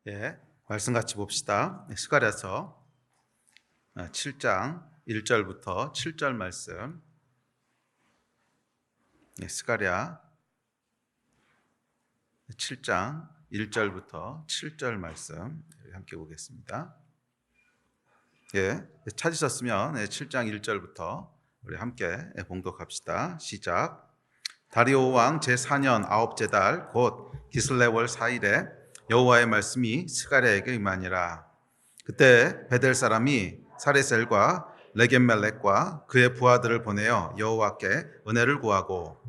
예, 말씀 같이 봅시다. 스가랴서 7장 1절부터 7절 말씀. 스가랴 7장 1절부터 7절 말씀 함께 보겠습니다. 예, 찾으셨으면 7장 1절부터 우리 함께 봉독합시다. 시작. 다리오 왕 제4년 아홉째 달 곧 기슬레월 4일에 여호와의 말씀이 스가랴에게 임하니라. 그때 베델 사람이 사레셀과 레겜멜렉과 그의 부하들을 보내어 여호와께 은혜를 구하고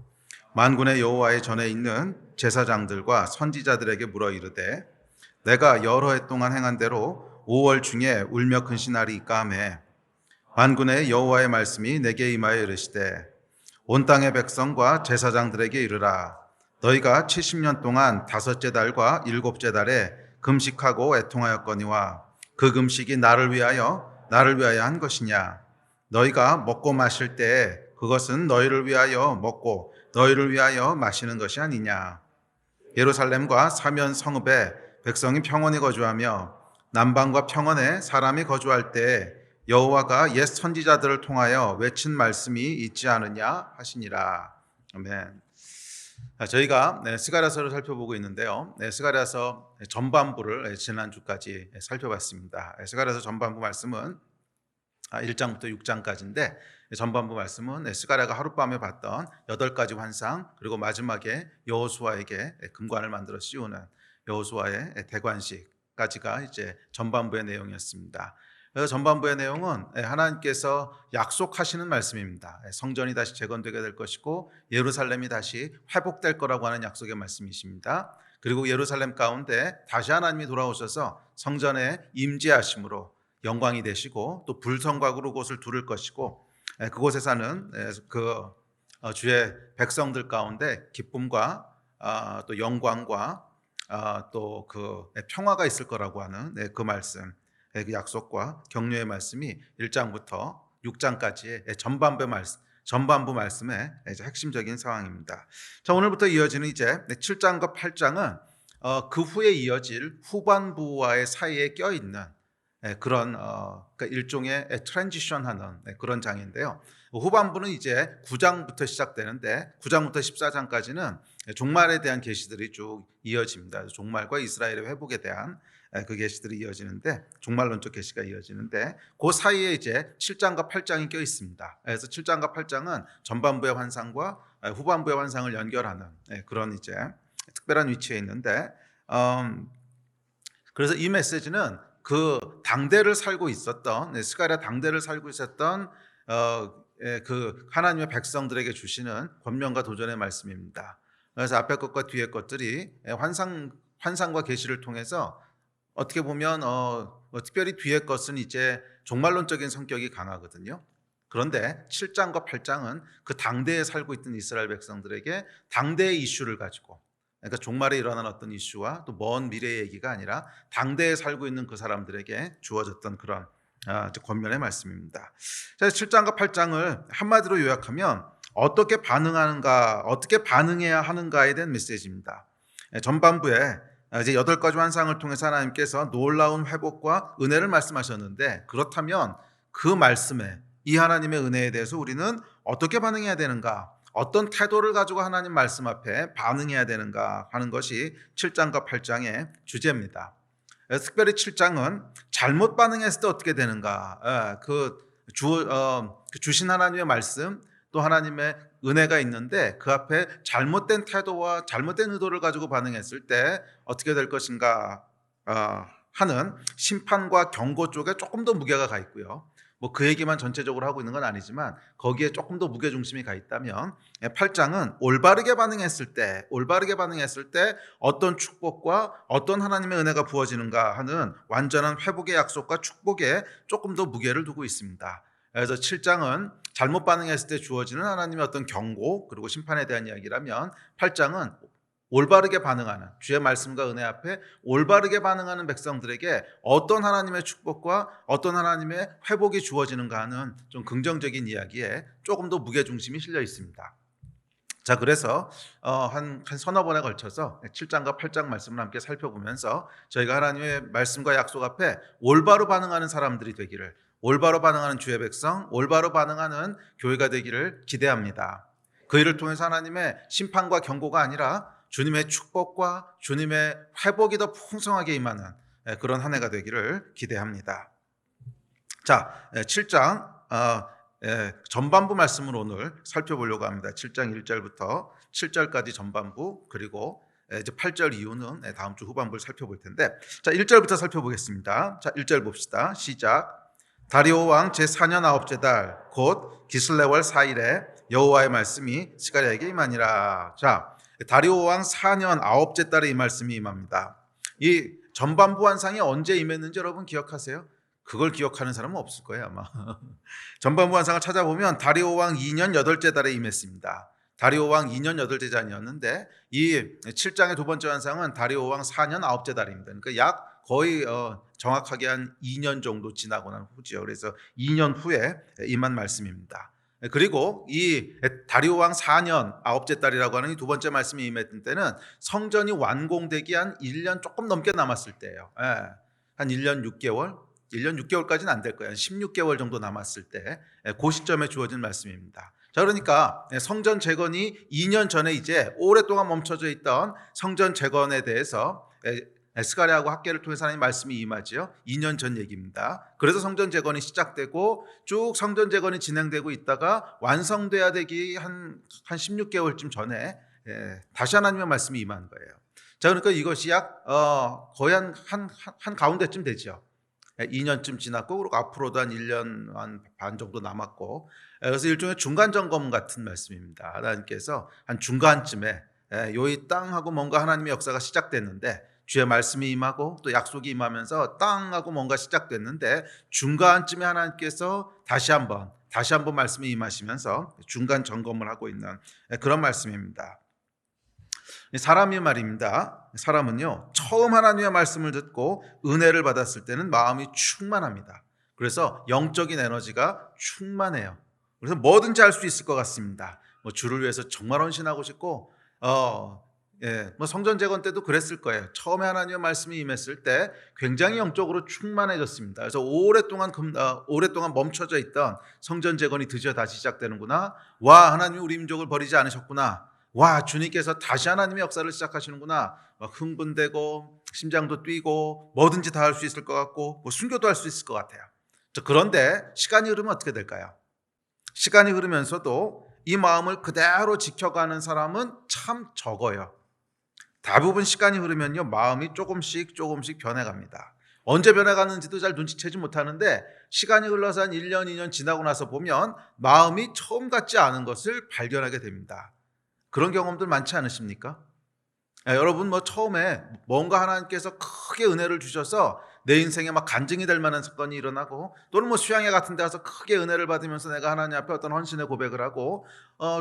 만군의 여호와의 전에 있는 제사장들과 선지자들에게 물어 이르되 내가 여러 해 동안 행한 대로 5월 중에 울며 근신하리 이까하매 만군의 여호와의 말씀이 내게 임하여 이르시되 온 땅의 백성과 제사장들에게 이르라. 너희가 70년 동안 다섯째 달과 일곱째 달에 금식하고 애통하였거니와 그 금식이 나를 위하여 한 것이냐. 너희가 먹고 마실 때에 그것은 너희를 위하여 먹고 너희를 위하여 마시는 것이 아니냐. 예루살렘과 사면 성읍에 백성이 평온히 거주하며 남방과 평원에 사람이 거주할 때에 여호와가 옛 선지자들을 통하여 외친 말씀이 있지 않으냐 하시니라. 아멘. 저희가 스가랴서를 살펴보고 있는데요. 스가랴서 전반부를 지난주까지 살펴봤습니다. 스가랴서 전반부 말씀은 1장부터 6장까지인데 전반부 말씀은 스가랴가 하룻밤에 봤던 8가지 환상, 그리고 마지막에 여호수아에게 금관을 만들어 씌우는 여호수아의 대관식까지가 이제 전반부의 내용이었습니다. 그래서 전반부의 내용은 하나님께서 약속하시는 말씀입니다. 성전이 다시 재건되게 될 것이고 예루살렘이 다시 회복될 거라고 하는 약속의 말씀이십니다. 그리고 예루살렘 가운데 다시 하나님이 돌아오셔서 성전에 임재하심으로 영광이 되시고 또 불성곽으로 곳을 두를 것이고 그곳에 사는 그 주의 백성들 가운데 기쁨과 또 영광과 또 그 평화가 있을 거라고 하는 그 말씀, 그 약속과 격려의 말씀이 1장부터 6장까지의 전반부 말씀의 핵심적인 상황입니다. 자, 오늘부터 이어지는 이제 7장과 8장은 그 후에 이어질 후반부와의 사이에 껴있는 그런 그러니까 일종의 트랜지션하는 그런 장인데요. 후반부는 이제 9장부터 시작되는데 9장부터 14장까지는 종말에 대한 계시들이 쭉 이어집니다. 종말과 이스라엘의 회복에 대한 그 계시들이 이어지는데 종말론적 계시가 이어지는데 그 사이에 이제 7장과 8장이 껴 있습니다. 그래서 7장과 8장은 전반부의 환상과 후반부의 환상을 연결하는 그런 이제 특별한 위치에 있는데 그래서 이 메시지는 그 당대를 살고 있었던 스가랴 당대를 살고 있었던 그 하나님의 백성들에게 주시는 권면과 도전의 말씀입니다. 그래서 앞에 것과 뒤에 것들이 환상과 계시를 통해서 어떻게 보면 특별히 뒤에 것은 이제 종말론적인 성격이 강하거든요. 그런데 7장과 8장은 그 당대에 살고 있던 이스라엘 백성들에게 당대의 이슈를 가지고, 그러니까 종말에 일어난 어떤 이슈와 또 먼 미래의 얘기가 아니라 당대에 살고 있는 그 사람들에게 주어졌던 그런 권면의 말씀입니다. 7장과 8장을 한마디로 요약하면 어떻게 반응하는가, 어떻게 반응해야 하는가에 대한 메시지입니다. 전반부에 이제 8가지 환상을 통해서 하나님께서 놀라운 회복과 은혜를 말씀하셨는데, 그렇다면 그 말씀에, 이 하나님의 은혜에 대해서 우리는 어떻게 반응해야 되는가, 어떤 태도를 가지고 하나님 말씀 앞에 반응해야 되는가 하는 것이 7장과 8장의 주제입니다. 특별히 7장은 잘못 반응했을 때 어떻게 되는가, 주신 하나님의 말씀 또 하나님의 은혜가 있는데 그 앞에 잘못된 태도와 잘못된 의도를 가지고 반응했을 때 어떻게 될 것인가 하는 심판과 경고 쪽에 조금 더 무게가 가 있고요. 뭐 그 얘기만 전체적으로 하고 있는 건 아니지만 거기에 조금 더 무게중심이 가 있다면 8장은 올바르게 반응했을 때 어떤 축복과 어떤 하나님의 은혜가 부어지는가 하는 완전한 회복의 약속과 축복에 조금 더 무게를 두고 있습니다. 그래서 7장은 잘못 반응했을 때 주어지는 하나님의 어떤 경고 그리고 심판에 대한 이야기라면 8장은 올바르게 반응하는, 주의 말씀과 은혜 앞에 올바르게 반응하는 백성들에게 어떤 하나님의 축복과 어떤 하나님의 회복이 주어지는가 하는 좀 긍정적인 이야기에 조금 더 무게중심이 실려 있습니다. 자, 그래서 한 서너 번에 걸쳐서 7장과 8장 말씀을 함께 살펴보면서 저희가 하나님의 말씀과 약속 앞에 올바로 반응하는 사람들이 되기를, 올바로 반응하는 주의 백성, 올바로 반응하는 교회가 되기를 기대합니다. 그 일을 통해서 하나님의 심판과 경고가 아니라 주님의 축복과 주님의 회복이 더 풍성하게 임하는 그런 한 해가 되기를 기대합니다. 자, 7장 전반부 말씀을 오늘 살펴보려고 합니다. 7장 1절부터 7절까지 전반부, 그리고 이제 8절 이후는 다음 주 후반부를 살펴볼 텐데, 자, 1절부터 살펴보겠습니다. 자, 1절 봅시다. 시작. 다리오 왕 제4년 아홉째 달 곧 기슬레월 4일에 여호와의 말씀이 스가랴에게 임하니라. 자, 다리오 왕 4년 아홉째 달에 이 말씀이 임합니다. 이 전반부 환상이 언제 임했는지 여러분 기억하세요? 그걸 기억하는 사람은 없을 거예요, 아마. 전반부 환상을 찾아보면 다리오 왕 2년 8째 달에 임했습니다. 다리오 왕 2년 8째 달이었는데 이 7장의 두 번째 환상은 다리오 왕 4년 9째 달입니다. 그러니까 약 거의 정확하게 한 2년 정도 지나고 난 후죠. 그래서 2년 후에 임한 말씀입니다. 그리고 이 다리오 왕 4년 9째 달이라고 하는 이 두 번째 말씀이 임했던 때는 성전이 완공되기 한 1년 조금 넘게 남았을 때예요. 한 1년 6개월, 1년 6개월까지는 안 될 거예요. 16개월 정도 남았을 때 그 시점에 주어진 말씀입니다. 자, 그러니까 성전 재건이 2년 전에 이제 오랫동안 멈춰져 있던 성전 재건에 대해서 스가랴하고 학개를 통해서 하나님 말씀이 임하지요. 2년 전 얘기입니다. 그래서 성전 재건이 시작되고 쭉 성전 재건이 진행되고 있다가 완성돼야 되기 한 16개월쯤 전에 다시 하나님의 말씀이 임한 거예요. 자, 그러니까 이것이 약 거의 한 가운데쯤 되죠. 2년쯤 지났고, 그리고 앞으로도 한 1년 반 정도 남았고, 그래서 일종의 중간 점검 같은 말씀입니다. 하나님께서 한 중간쯤에 요이 땅하고 뭔가 하나님의 역사가 시작됐는데, 주의 말씀이 임하고 또 약속이 임하면서 땅하고 뭔가 시작됐는데, 중간쯤에 하나님께서 다시 한번 말씀이 임하시면서 중간 점검을 하고 있는 그런 말씀입니다. 사람이 말입니다. 사람은요, 처음 하나님의 말씀을 듣고 은혜를 받았을 때는 마음이 충만합니다. 그래서 영적인 에너지가 충만해요. 그래서 뭐든지 할 수 있을 것 같습니다. 주를 위해서 정말 헌신하고 싶고, 성전 재건 때도 그랬을 거예요. 처음에 하나님의 말씀이 임했을 때 굉장히 영적으로 충만해졌습니다. 그래서 오랫동안 멈춰져 있던 성전 재건이 드디어 다시 시작되는구나. 와, 하나님이 우리 민족을 버리지 않으셨구나. 와, 주님께서 다시 하나님의 역사를 시작하시는구나. 흥분되고 심장도 뛰고 뭐든지 다 할 수 있을 것 같고 순교도 할 수 있을 것 같아요. 그런데 시간이 흐르면 어떻게 될까요? 시간이 흐르면서도 이 마음을 그대로 지켜가는 사람은 참 적어요. 대부분 시간이 흐르면요, 마음이 조금씩 변해갑니다. 언제 변해가는지도 잘 눈치채지 못하는데 시간이 흘러서 한 1년, 2년 지나고 나서 보면 마음이 처음 같지 않은 것을 발견하게 됩니다. 그런 경험들 많지 않으십니까? 여러분 처음에 뭔가 하나님께서 크게 은혜를 주셔서 내 인생에 막 간증이 될 만한 사건이 일어나고, 또는 수양회 같은 데 가서 크게 은혜를 받으면서 내가 하나님 앞에 어떤 헌신의 고백을 하고,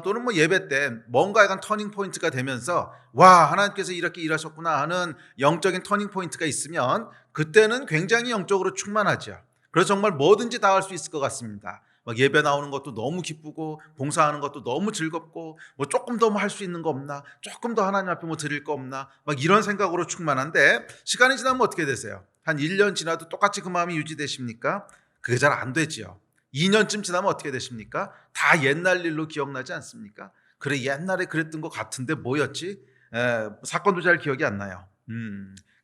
또는 예배 때 뭔가 약간 터닝 포인트가 되면서 와, 하나님께서 이렇게 일하셨구나 하는 영적인 터닝 포인트가 있으면 그때는 굉장히 영적으로 충만하죠. 그래서 정말 뭐든지 다 할 수 있을 것 같습니다. 예배 나오는 것도 너무 기쁘고 봉사하는 것도 너무 즐겁고 조금 더 할 수 있는 거 없나, 조금 더 하나님 앞에 드릴 거 없나, 이런 생각으로 충만한데 시간이 지나면 어떻게 되세요? 한 1년 지나도 똑같이 그 마음이 유지되십니까? 그게 잘 안 되지요. 2년쯤 지나면 어떻게 되십니까? 다 옛날 일로 기억나지 않습니까? 그래, 옛날에 그랬던 것 같은데 뭐였지? 사건도 잘 기억이 안 나요.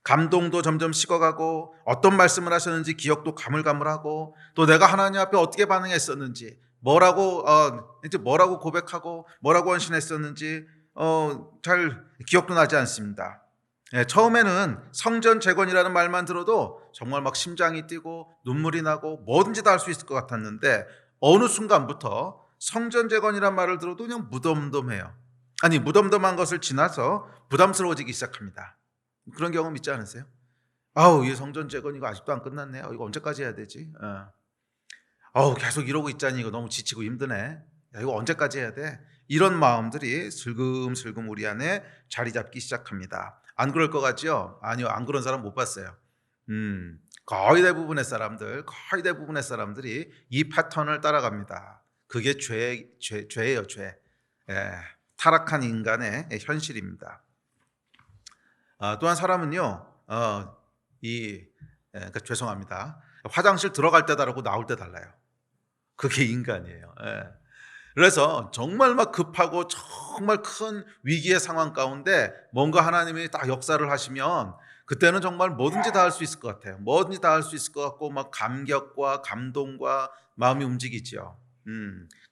감동도 점점 식어가고, 어떤 말씀을 하셨는지 기억도 가물가물하고, 또 내가 하나님 앞에 어떻게 반응했었는지, 뭐라고 고백하고 뭐라고 헌신했었는지 잘 기억도 나지 않습니다. 처음에는 성전 재건이라는 말만 들어도 정말 심장이 뛰고 눈물이 나고 뭐든지 다 할 수 있을 것 같았는데, 어느 순간부터 성전 재건이라는 말을 들어도 그냥 무덤덤해요. 아니, 무덤덤한 것을 지나서 부담스러워지기 시작합니다. 그런 경험 있지 않으세요? 아우, 이 성전 재건 이거 아직도 안 끝났네. 이거 언제까지 해야 되지? 아우, 계속 이러고 있자니 이거 너무 지치고 힘드네. 야, 이거 언제까지 해야 돼? 이런 마음들이 슬금슬금 우리 안에 자리 잡기 시작합니다. 안 그럴 것 같죠? 아니요, 안 그런 사람 못 봤어요. 거의 대부분의 사람들이 이 패턴을 따라갑니다. 그게 죄예요, 죄. 타락한 인간의 현실입니다. 또한 사람은요, 그러니까 죄송합니다. 화장실 들어갈 때 다르고 나올 때 달라요. 그게 인간이에요. 그래서 정말 막 급하고 정말 큰 위기의 상황 가운데 뭔가 하나님이 딱 역사를 하시면 그때는 정말 뭐든지 다 할 수 있을 것 같아요. 뭐든지 다 할 수 있을 것 같고 막 감격과 감동과 마음이 움직이죠.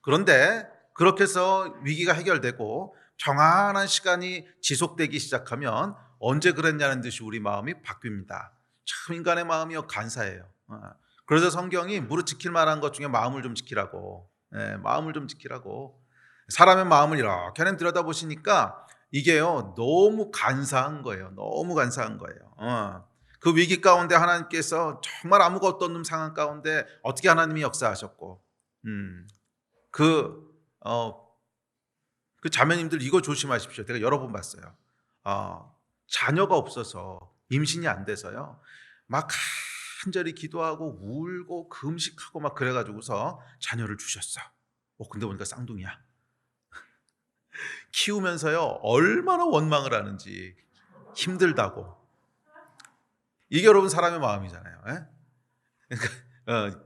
그런데 그렇게 해서 위기가 해결되고 평안한 시간이 지속되기 시작하면 언제 그랬냐는 듯이 우리 마음이 바뀝니다. 참 인간의 마음이요 간사해요. 그래서 성경이 무릇 지킬 만한 것 중에 마음을 좀 지키라고, 마음을 좀 지키라고. 사람의 마음을 이렇게 들여다보시니까 이게요 너무 간사한 거예요. 너무 간사한 거예요. 그 위기 가운데 하나님께서 정말 아무것도 없는 상황 가운데 어떻게 하나님이 역사하셨고, 그 자매님들 이거 조심하십시오. 제가 여러 번 봤어요. 자녀가 없어서 임신이 안 돼서요. 막 간절히 기도하고 울고 금식하고 막 그래가지고서 자녀를 주셨어. 근데 보니까 쌍둥이야. 키우면서요 얼마나 원망을 하는지 힘들다고. 이게 여러분 사람의 마음이잖아요. 그러니까,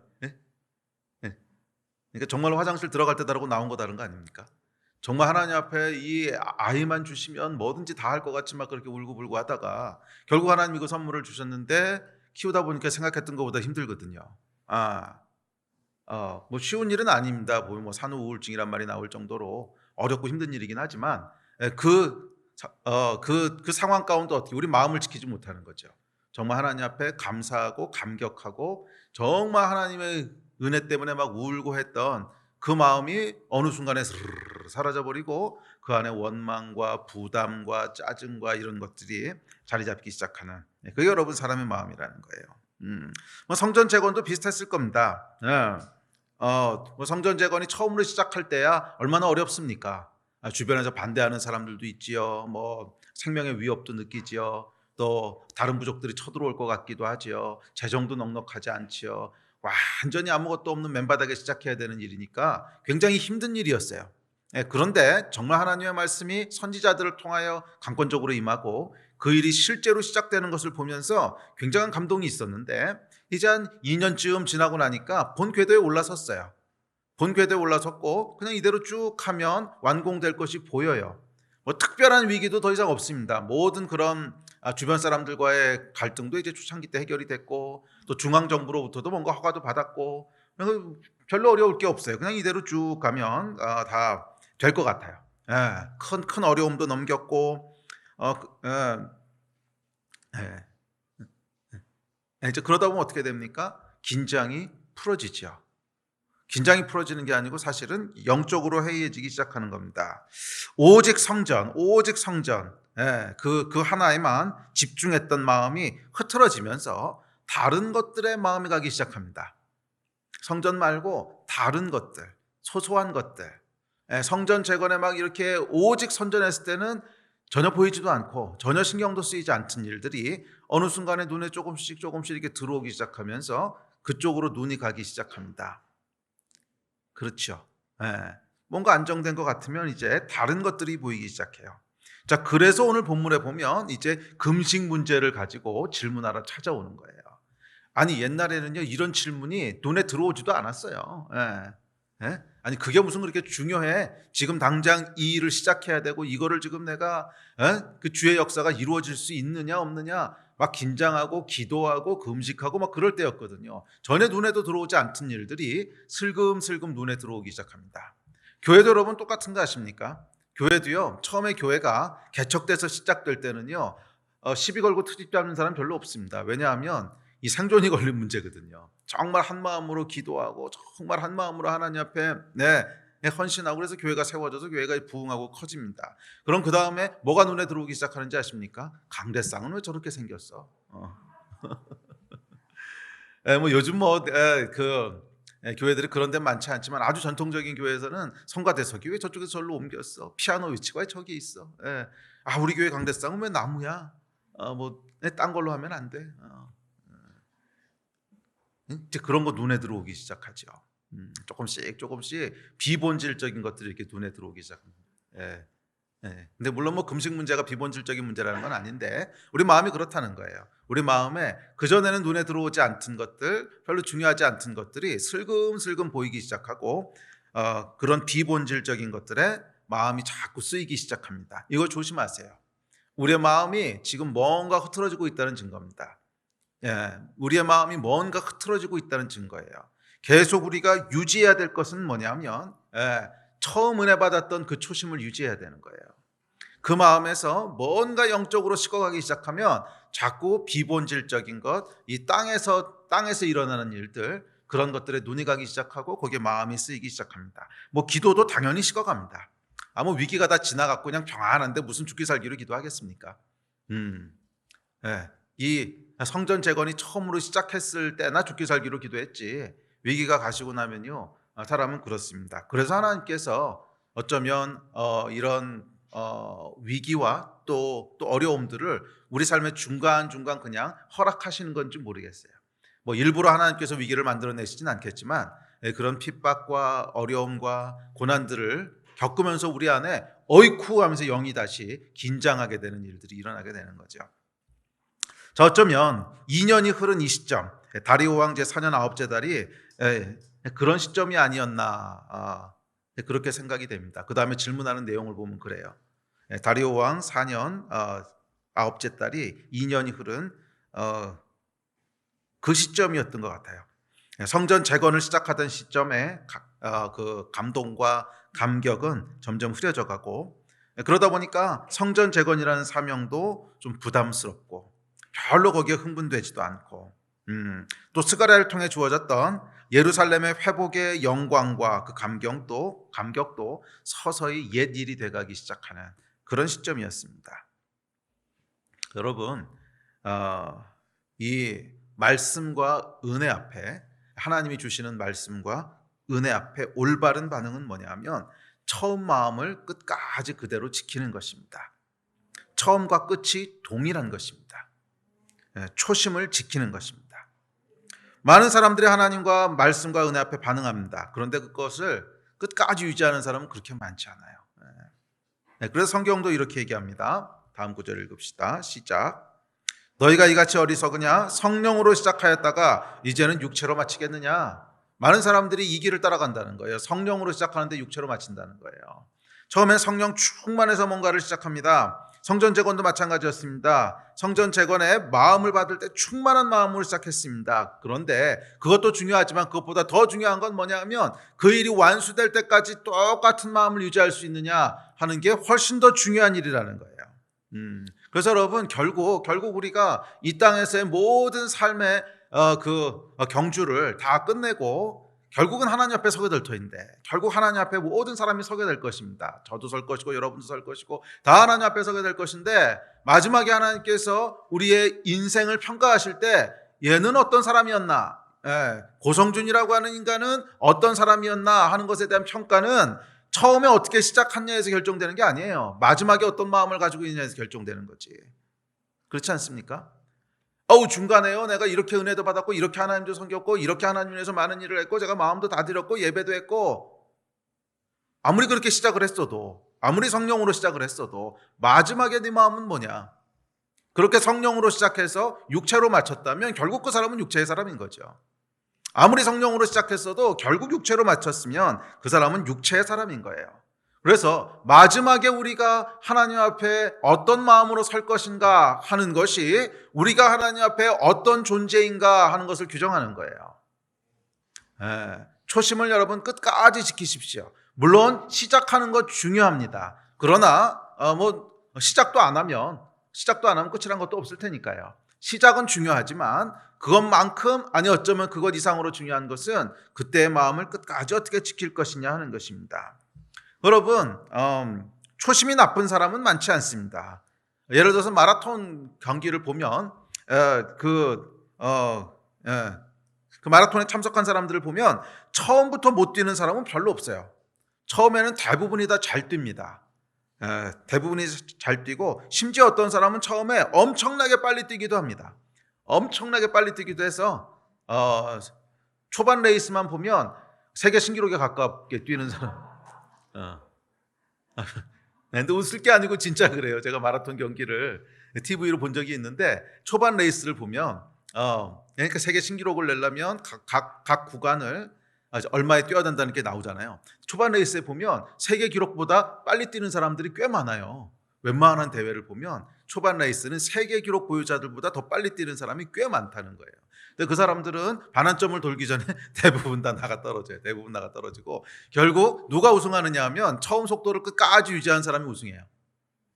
그러니까 정말 화장실 들어갈 때 다르고 나온 거 다른 거 아닙니까? 정말 하나님 앞에 이 아이만 주시면 뭐든지 다 할 것 같지만 그렇게 울고불고 하다가 결국 하나님이 그 선물을 주셨는데 키우다 보니까 생각했던 것보다 힘들거든요. 뭐 쉬운 일은 아닙니다. 뭐 산후 우울증이란 말이 나올 정도로 어렵고 힘든 일이긴 하지만 그 상황 가운데 어떻게 우리 마음을 지키지 못하는 거죠. 정말 하나님 앞에 감사하고 감격하고 정말 하나님의 은혜 때문에 막 울고 했던 그 마음이 어느 순간에 사라져버리고 그 안에 원망과 부담과 짜증과 이런 것들이 자리 잡기 시작하는, 그게 여러분 사람의 마음이라는 거예요. 뭐 성전 재건도 비슷했을 겁니다. 뭐 성전 재건이 처음으로 시작할 때야 얼마나 어렵습니까? 주변에서 반대하는 사람들도 있지요. 뭐 생명의 위협도 느끼지요. 또 다른 부족들이 쳐들어올 것 같기도 하지요. 재정도 넉넉하지 않지요. 완전히 아무것도 없는 맨바닥에 시작해야 되는 일이니까 굉장히 힘든 일이었어요. 그런데 정말 하나님의 말씀이 선지자들을 통하여 강권적으로 임하고 그 일이 실제로 시작되는 것을 보면서 굉장한 감동이 있었는데 이제 한 2년쯤 지나고 나니까 본 궤도에 올라섰어요. 본 궤도에 올라섰고 그냥 이대로 쭉 하면 완공될 것이 보여요. 뭐 특별한 위기도 더 이상 없습니다. 모든 그런 주변 사람들과의 갈등도 이제 초창기 때 해결이 됐고 또 중앙정부로부터도 뭔가 허가도 받았고 별로 어려울 게 없어요. 그냥 이대로 쭉 가면 다 될 것 같아요. 큰 어려움도 넘겼고 이제 그러다 보면 어떻게 됩니까? 긴장이 풀어지죠. 긴장이 풀어지는 게 아니고 사실은 영적으로 해이해지기 시작하는 겁니다. 오직 성전, 그 하나에만 집중했던 마음이 흐트러지면서 다른 것들에 마음이 가기 시작합니다. 성전 말고 다른 것들, 소소한 것들. 성전 재건에 막 이렇게 오직 선전했을 때는 전혀 보이지도 않고 전혀 신경도 쓰이지 않던 일들이 어느 순간에 눈에 조금씩 이렇게 들어오기 시작하면서 그쪽으로 눈이 가기 시작합니다. 그렇죠. 뭔가 안정된 것 같으면 이제 다른 것들이 보이기 시작해요. 자, 그래서 오늘 본문에 보면 이제 금식 문제를 가지고 질문하러 찾아오는 거예요. 아니 옛날에는요 이런 질문이 눈에 들어오지도 않았어요. 아니 그게 무슨 그렇게 중요해? 지금 당장 이 일을 시작해야 되고 이거를 지금 내가 그 주의 역사가 이루어질 수 있느냐 없느냐 막 긴장하고 기도하고 금식하고 막 그럴 때였거든요. 전에 눈에도 들어오지 않던 일들이 슬금슬금 눈에 들어오기 시작합니다. 교회도 여러분 똑같은 거 아십니까? 교회도요 처음에 교회가 개척돼서 시작될 때는요 시비 걸고 트집 잡는 사람 별로 없습니다. 왜냐하면 이 생존이 걸린 문제거든요. 정말 한 마음으로 기도하고 정말 한 마음으로 하나님 앞에 헌신하고 그래서 교회가 세워져서 교회가 부흥하고 커집니다. 그럼 그 다음에 뭐가 눈에 들어오기 시작하는지 아십니까? 강대상은 왜 저렇게 생겼어? 뭐 요즘 교회들이 그런 데 많지 않지만 아주 전통적인 교회에서는 성가대석이 왜 저쪽에서 절로 옮겼어? 피아노 위치가 왜 저기 있어? 우리 교회 강대상은 왜 나무야? 딴 걸로 하면 안 돼. 이제 그런 거 눈에 들어오기 시작하죠. 조금씩 비본질적인 것들이 이렇게 눈에 들어오기 시작합니다. 예. 근데 물론 뭐 금식 문제가 비본질적인 문제라는 건 아닌데 우리 마음이 그렇다는 거예요. 우리 마음에 그전에는 눈에 들어오지 않던 것들, 별로 중요하지 않던 것들이 슬금슬금 보이기 시작하고 그런 비본질적인 것들에 마음이 자꾸 쓰이기 시작합니다. 이거 조심하세요. 우리의 마음이 지금 뭔가 흐트러지고 있다는 증거입니다. 예, 우리의 마음이 뭔가 흐트러지고 있다는 증거예요. 계속 우리가 유지해야 될 것은 뭐냐면 처음 은혜 받았던 그 초심을 유지해야 되는 거예요. 그 마음에서 뭔가 영적으로 식어가기 시작하면 자꾸 비본질적인 것, 이 땅에서 일어나는 일들, 그런 것들에 눈이 가기 시작하고 거기에 마음이 쓰이기 시작합니다. 뭐 기도도 당연히 식어갑니다. 아무 위기가 다 지나갔고 그냥 평안한데 무슨 죽기 살기로 기도하겠습니까? 예, 이 성전 재건이 처음으로 시작했을 때나 죽기 살기로 기도했지 위기가 가시고 나면요 사람은 그렇습니다. 그래서 하나님께서 어쩌면 이런 위기와 또 어려움들을 우리 삶의 중간중간 그냥 허락하시는 건지 모르겠어요. 뭐 일부러 하나님께서 위기를 만들어내시진 않겠지만 그런 핍박과 어려움과 고난들을 겪으면서 우리 안에 어이쿠 하면서 영이 다시 긴장하게 되는 일들이 일어나게 되는 거죠. 자, 어쩌면 2년이 흐른 이 시점, 다리오 왕 제4년 9째 달이 그런 시점이 아니었나 그렇게 생각이 됩니다. 그 다음에 질문하는 내용을 보면 그래요. 다리오 왕 4년 9째 달이 2년이 흐른 그 시점이었던 것 같아요. 성전 재건을 시작하던 시점에 그 감동과 감격은 점점 흐려져 가고 그러다 보니까 성전 재건이라는 사명도 좀 부담스럽고 별로 거기에 흥분되지도 않고 또 스가랴를 통해 주어졌던 예루살렘의 회복의 영광과 그 감격도 서서히 옛 일이 돼가기 시작하는 그런 시점이었습니다. 여러분 이 말씀과 은혜 앞에 하나님이 주시는 말씀과 은혜 앞에 올바른 반응은 뭐냐면 처음 마음을 끝까지 그대로 지키는 것입니다. 처음과 끝이 동일한 것입니다. 초심을 지키는 것입니다. 많은 사람들이 하나님과 말씀과 은혜 앞에 반응합니다. 그런데 그것을 끝까지 유지하는 사람은 그렇게 많지 않아요. 그래서 성경도 이렇게 얘기합니다. 다음 구절 읽읍시다. 시작. 너희가 이같이 어리석으냐? 성령으로 시작하였다가 이제는 육체로 마치겠느냐? 많은 사람들이 이 길을 따라간다는 거예요. 성령으로 시작하는데 육체로 마친다는 거예요. 처음엔 성령 충만해서 뭔가를 시작합니다. 성전 재건도 마찬가지였습니다. 성전 재건에 마음을 받을 때 충만한 마음으로 시작했습니다. 그런데 그것도 중요하지만 그것보다 더 중요한 건 뭐냐면 그 일이 완수될 때까지 똑같은 마음을 유지할 수 있느냐 하는 게 훨씬 더 중요한 일이라는 거예요. 그래서 여러분 결국 우리가 이 땅에서의 모든 삶의 경주를 다 끝내고 결국은 하나님 앞에 서게 될 터인데 결국 하나님 앞에 모든 사람이 서게 될 것입니다. 저도 설 것이고 여러분도 설 것이고 다 하나님 앞에 서게 될 것인데 마지막에 하나님께서 우리의 인생을 평가하실 때 얘는 어떤 사람이었나, 고성준이라고 하는 인간은 어떤 사람이었나 하는 것에 대한 평가는 처음에 어떻게 시작했냐에서 결정되는 게 아니에요. 마지막에 어떤 마음을 가지고 있느냐에서 결정되는 거지. 그렇지 않습니까? 중간에요 내가 이렇게 은혜도 받았고 이렇게 하나님도 섬겼고 이렇게 하나님 위해서 많은 일을 했고 제가 마음도 다 드렸고 예배도 했고 아무리 그렇게 시작을 했어도 아무리 성령으로 시작을 했어도 마지막에 네 마음은 뭐냐? 그렇게 성령으로 시작해서 육체로 마쳤다면 결국 그 사람은 육체의 사람인 거죠. 아무리 성령으로 시작했어도 결국 육체로 마쳤으면 그 사람은 육체의 사람인 거예요. 그래서 마지막에 우리가 하나님 앞에 어떤 마음으로 설 것인가 하는 것이 우리가 하나님 앞에 어떤 존재인가 하는 것을 규정하는 거예요. 초심을 여러분 끝까지 지키십시오. 물론 시작하는 것 중요합니다. 그러나 시작도 안 하면 끝이란 것도 없을 테니까요. 시작은 중요하지만 그것만큼 아니 어쩌면 그것 이상으로 중요한 것은 그때의 마음을 끝까지 어떻게 지킬 것이냐 하는 것입니다. 여러분 초심이 나쁜 사람은 많지 않습니다. 예를 들어서 마라톤 경기를 보면 그 마라톤에 참석한 사람들을 보면 처음부터 못 뛰는 사람은 별로 없어요. 처음에는 대부분이 다 잘 뜁니다. 대부분이 잘 뛰고 심지어 어떤 사람은 처음에 엄청나게 빨리 뛰기도 합니다. 엄청나게 빨리 뛰기도 해서 초반 레이스만 보면 세계 신기록에 가깝게 뛰는 사람 근데 웃을 게 아니고 진짜 그래요. 제가 마라톤 경기를 TV로 본 적이 있는데 초반 레이스를 보면 그러니까 세계 신기록을 내려면 각 구간을 얼마에 뛰어야 된다는 게 나오잖아요. 초반 레이스에 보면 세계 기록보다 빨리 뛰는 사람들이 꽤 많아요. 웬만한 대회를 보면 초반 레이스는 세계 기록 보유자들보다 더 빨리 뛰는 사람이 꽤 많다는 거예요. 근데 그 사람들은 반환점을 돌기 전에 대부분 다 나가 떨어져요. 대부분 나가 떨어지고 결국 누가 우승하느냐 하면 처음 속도를 끝까지 유지한 사람이 우승해요.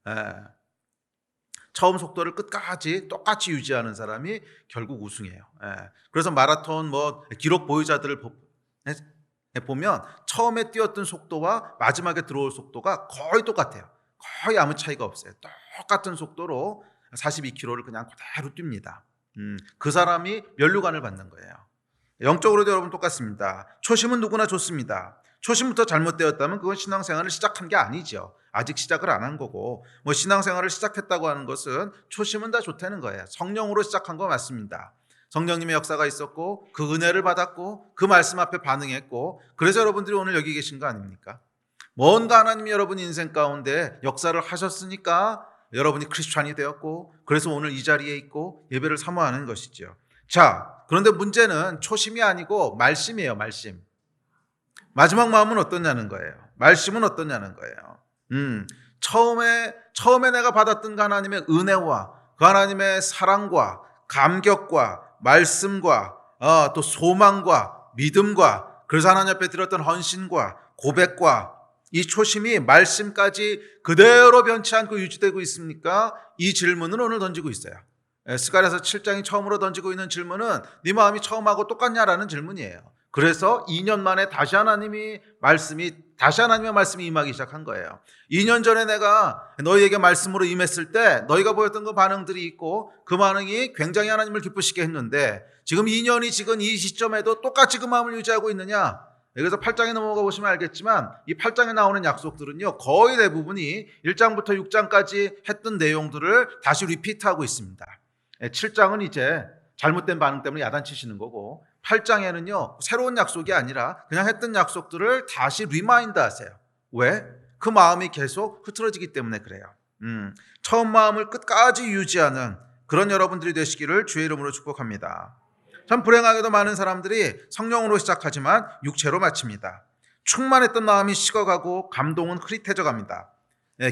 예. 처음 속도를 끝까지 똑같이 유지하는 사람이 결국 우승해요. 예. 그래서 마라톤 기록 보유자들을 보면 처음에 뛰었던 속도와 마지막에 들어올 속도가 거의 똑같아요. 거의 아무 차이가 없어요. 똑같은 속도로 42km를 그냥 그대로 뜁니다. 그 사람이 면류관을 받는 거예요. 영적으로도 여러분 똑같습니다. 초심은 누구나 좋습니다. 초심부터 잘못되었다면 그건 신앙생활을 시작한 게 아니죠. 아직 시작을 안 한 거고 신앙생활을 시작했다고 하는 것은 초심은 다 좋다는 거예요. 성령으로 시작한 거 맞습니다. 성령님의 역사가 있었고 그 은혜를 받았고 그 말씀 앞에 반응했고 그래서 여러분들이 오늘 여기 계신 거 아닙니까? 뭔가 하나님이 여러분 인생 가운데 역사를 하셨으니까 여러분이 크리스찬이 되었고 그래서 오늘 이 자리에 있고 예배를 사모하는 것이죠. 자, 그런데 문제는 초심이 아니고 말씀이에요. 말씀. 마지막 마음은 어떠냐는 거예요. 말씀은 어떠냐는 거예요. 처음에 내가 받았던 그 하나님의 은혜와 그 하나님의 사랑과 감격과 말씀과 또 소망과 믿음과 그래서 하나님 앞에 드렸던 헌신과 고백과 이 초심이 말씀까지 그대로 변치 않고 유지되고 있습니까? 이 질문을 오늘 던지고 있어요. 스가랴서 7장이 처음으로 던지고 있는 질문은 네 마음이 처음하고 똑같냐라는 질문이에요. 그래서 2년 만에 다시 하나님의 말씀이 임하기 시작한 거예요. 2년 전에 내가 너희에게 말씀으로 임했을 때 너희가 보였던 그 반응들이 있고 그 반응이 굉장히 하나님을 기쁘시게 했는데 지금 2년이 지금 이 시점에도 똑같이 그 마음을 유지하고 있느냐? 그래서 8장에 넘어가 보시면 알겠지만 이 8장에 나오는 약속들은요 거의 대부분이 1장부터 6장까지 했던 내용들을 다시 리피트하고 있습니다. 7장은 이제 잘못된 반응 때문에 야단치시는 거고 8장에는요 새로운 약속이 아니라 그냥 했던 약속들을 다시 리마인드 하세요. 왜? 그 마음이 계속 흐트러지기 때문에 그래요. 처음 마음을 끝까지 유지하는 그런 여러분들이 되시기를 주의 이름으로 축복합니다. 참 불행하게도 많은 사람들이 성령으로 시작하지만 육체로 마칩니다. 충만했던 마음이 식어가고 감동은 흐릿해져 갑니다.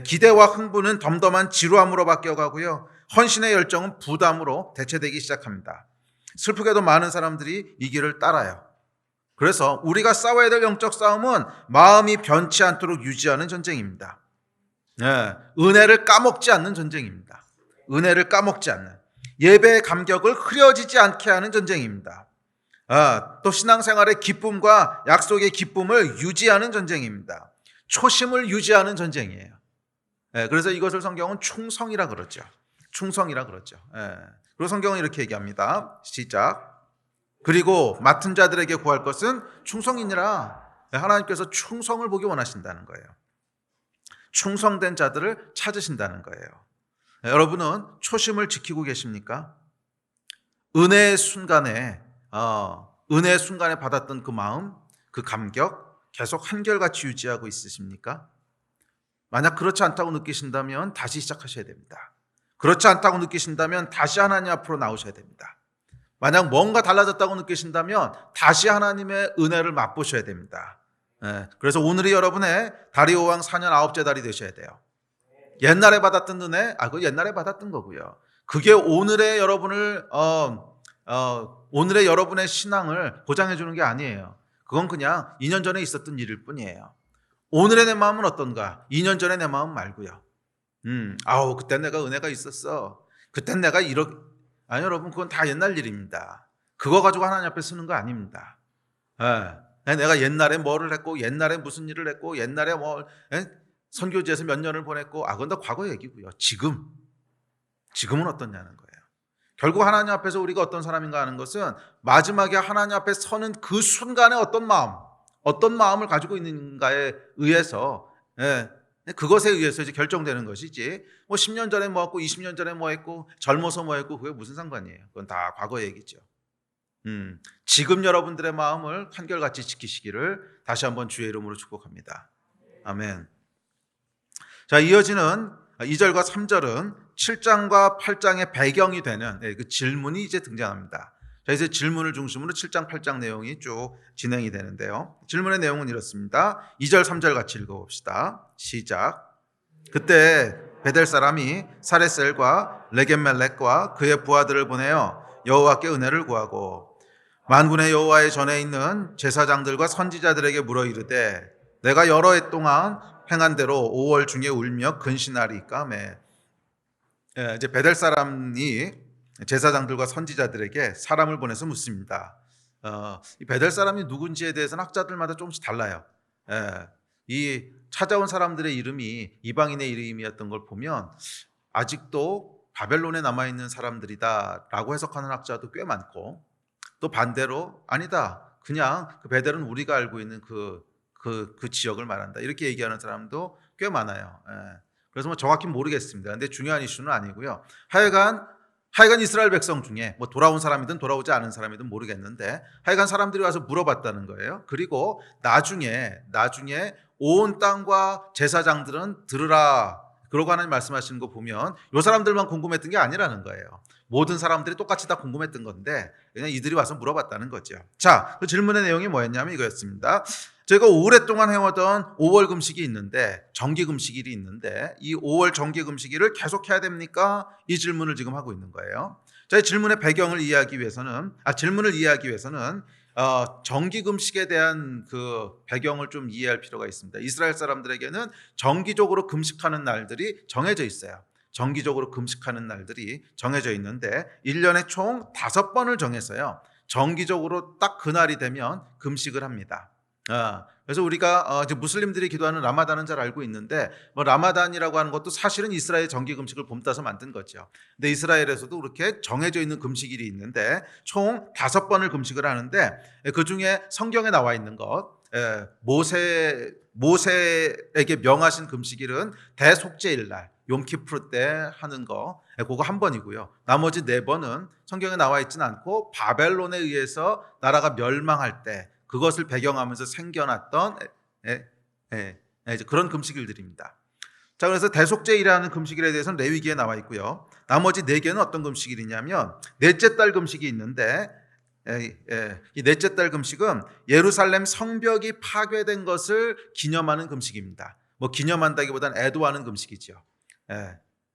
기대와 흥분은 덤덤한 지루함으로 바뀌어가고요. 헌신의 열정은 부담으로 대체되기 시작합니다. 슬프게도 많은 사람들이 이 길을 따라요. 그래서 우리가 싸워야 될 영적 싸움은 마음이 변치 않도록 유지하는 전쟁입니다. 은혜를 까먹지 않는 전쟁입니다. 은혜를 까먹지 않는 예배의 감격을 흐려지지 않게 하는 전쟁입니다. 또 신앙생활의 기쁨과 약속의 기쁨을 유지하는 전쟁입니다. 초심을 유지하는 전쟁이에요. 그래서 이것을 성경은 충성이라 그러죠. 충성이라 그러죠. 그리고 성경은 이렇게 얘기합니다. 시작. 그리고 맡은 자들에게 구할 것은 충성이니라. 하나님께서 충성을 보기 원하신다는 거예요. 충성된 자들을 찾으신다는 거예요. 여러분은 초심을 지키고 계십니까? 은혜의 순간에 받았던 그 마음, 그 감격 계속 한결같이 유지하고 있으십니까? 만약 그렇지 않다고 느끼신다면 다시 시작하셔야 됩니다. 그렇지 않다고 느끼신다면 다시 하나님 앞으로 나오셔야 됩니다. 만약 뭔가 달라졌다고 느끼신다면 다시 하나님의 은혜를 맛보셔야 됩니다. 그래서 오늘이 여러분의 다리오 왕 4년 9째 달이 되셔야 돼요. 옛날에 받았던 은혜, 그거 옛날에 받았던 거고요. 그게 오늘의 여러분의 신앙을 보장해 주는 게 아니에요. 그건 그냥 2년 전에 있었던 일일 뿐이에요. 오늘의 내 마음은 어떤가? 2년 전에 내 마음 말고요. 그때 내가 은혜가 있었어. 그땐 내가 아니 여러분 그건 다 옛날 일입니다. 그거 가지고 하나님 앞에 쓰는 거 아닙니다. 내가 옛날에 뭐를 했고 옛날에 무슨 일을 했고 옛날에 선교지에서 몇 년을 보냈고 그건 다 과거 얘기고요. 지금은 어떠냐는 거예요. 결국 하나님 앞에서 우리가 어떤 사람인가 하는 것은 마지막에 하나님 앞에 서는 그 순간에 어떤 마음을 가지고 있는가에 의해서 그것에 의해서 이제 결정되는 것이지 10년 전에 뭐 했고 20년 전에 뭐 했고 젊어서 뭐 했고 그게 무슨 상관이에요. 그건 다 과거 얘기죠. 지금 여러분들의 마음을 한결같이 지키시기를 다시 한번 주의 이름으로 축복합니다. 아멘. 자, 이어지는 2절과 3절은 7장과 8장의 배경이 되는 그 질문이 이제 등장합니다. 자, 이제 질문을 중심으로 7장, 8장 내용이 쭉 진행이 되는데요. 질문의 내용은 이렇습니다. 2절, 3절 같이 읽어봅시다. 시작. 그때 베델 사람이 사레셀과 레겜멜렉과 그의 부하들을 보내어 여호와께 은혜를 구하고 만군의 여호와의 전에 있는 제사장들과 선지자들에게 물어 이르되 내가 여러 해 동안 행한 대로 5월 중에 울며 근신하리까 매. 이제 베델 사람이 제사장들과 선지자들에게 사람을 보내서 묻습니다. 이 베델 사람이 누군지에 대해서는 학자들마다 조금씩 달라요. 이 찾아온 사람들의 이름이 이방인의 이름이었던 걸 보면 아직도 바벨론에 남아있는 사람들이다라고 해석하는 학자도 꽤 많고, 또 반대로 아니다, 그냥 그 베델은 우리가 알고 있는 그 지역을 말한다, 이렇게 얘기하는 사람도 꽤 많아요. 그래서 뭐 정확히 모르겠습니다. 근데 중요한 이슈는 아니고요. 하여간 이스라엘 백성 중에 뭐 돌아온 사람이든 돌아오지 않은 사람이든 모르겠는데 하여간 사람들이 와서 물어봤다는 거예요. 그리고 나중에 온 땅과 제사장들은 들으라, 그러고 하나님 말씀하시는 거 보면 이 사람들만 궁금했던 게 아니라는 거예요. 모든 사람들이 똑같이 다 궁금했던 건데 그냥 이들이 와서 물어봤다는 거죠. 자, 그 질문의 내용이 뭐였냐면 이거였습니다. 저희가 오랫동안 해오던 5월 금식이 있는데, 정기 금식일이 있는데 이 5월 정기 금식일을 계속 해야 됩니까? 이 질문을 지금 하고 있는 거예요. 자, 이 질문의 배경을 이해하기 위해서는 정기 금식에 대한 그 배경을 좀 이해할 필요가 있습니다. 이스라엘 사람들에게는 정기적으로 금식하는 날들이 정해져 있어요. 정기적으로 금식하는 날들이 정해져 있는데 1년에 총 5번을 정해서요, 정기적으로 딱 그날이 되면 금식을 합니다. 그래서 우리가 이제 무슬림들이 기도하는 라마단은 잘 알고 있는데, 뭐 라마단이라고 하는 것도 사실은 이스라엘 정기 금식을 봄따서 만든 거죠. 근데 이스라엘에서도 그렇게 정해져 있는 금식일이 있는데 총 5번을 금식을 하는데, 그 중에 성경에 나와 있는 것, 모세에게 명하신 금식일은 대속죄일 날 욤키프르 때 하는 거, 그거 한 번이고요. 나머지 4번은 성경에 나와 있지는 않고 바벨론에 의해서 나라가 멸망할 때 그것을 배경하면서 생겨났던 이제 그런 금식일들입니다. 자, 그래서 대속죄일이라는 금식일에 대해서는 레위기에 나와 있고요. 나머지 4개는 어떤 금식일이냐면 넷째 달 금식이 있는데, 이 넷째 달 금식은 예루살렘 성벽이 파괴된 것을 기념하는 금식입니다. 뭐 기념한다기보다는 애도하는 금식이죠.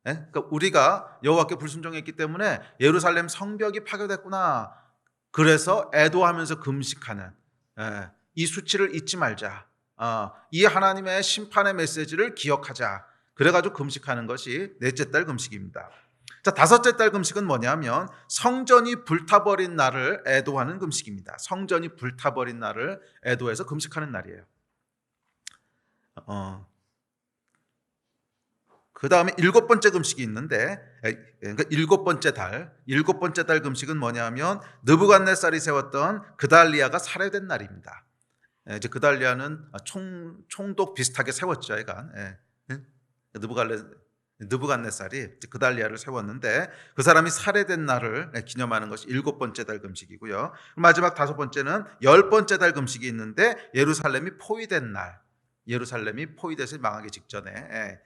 그러니까 우리가 여호와께 불순종했기 때문에 예루살렘 성벽이 파괴됐구나, 그래서 애도하면서 금식하는, 이 수치를 잊지 말자, 이 하나님의 심판의 메시지를 기억하자, 그래가지고 금식하는 것이 넷째 달 금식입니다. 자, 5째 달 금식은 뭐냐면 성전이 불타버린 날을 애도하는 금식입니다. 성전이 불타버린 날을 애도해서 금식하는 날이에요. 그 다음에 7번째 금식이 있는데, 그러니까 7번째 달 금식은 뭐냐면 느부갓네살이 세웠던 그달리아가 살해된 날입니다. 이제 그달리아는 총독 비슷하게 세웠죠. 느부갓네살이 그달리아를 세웠는데 그 사람이 살해된 날을 기념하는 것이 7번째 달 금식이고요. 마지막 5번째는 10번째 달 금식이 있는데 예루살렘이 포위된 날, 예루살렘이 포위돼서 망하기 직전에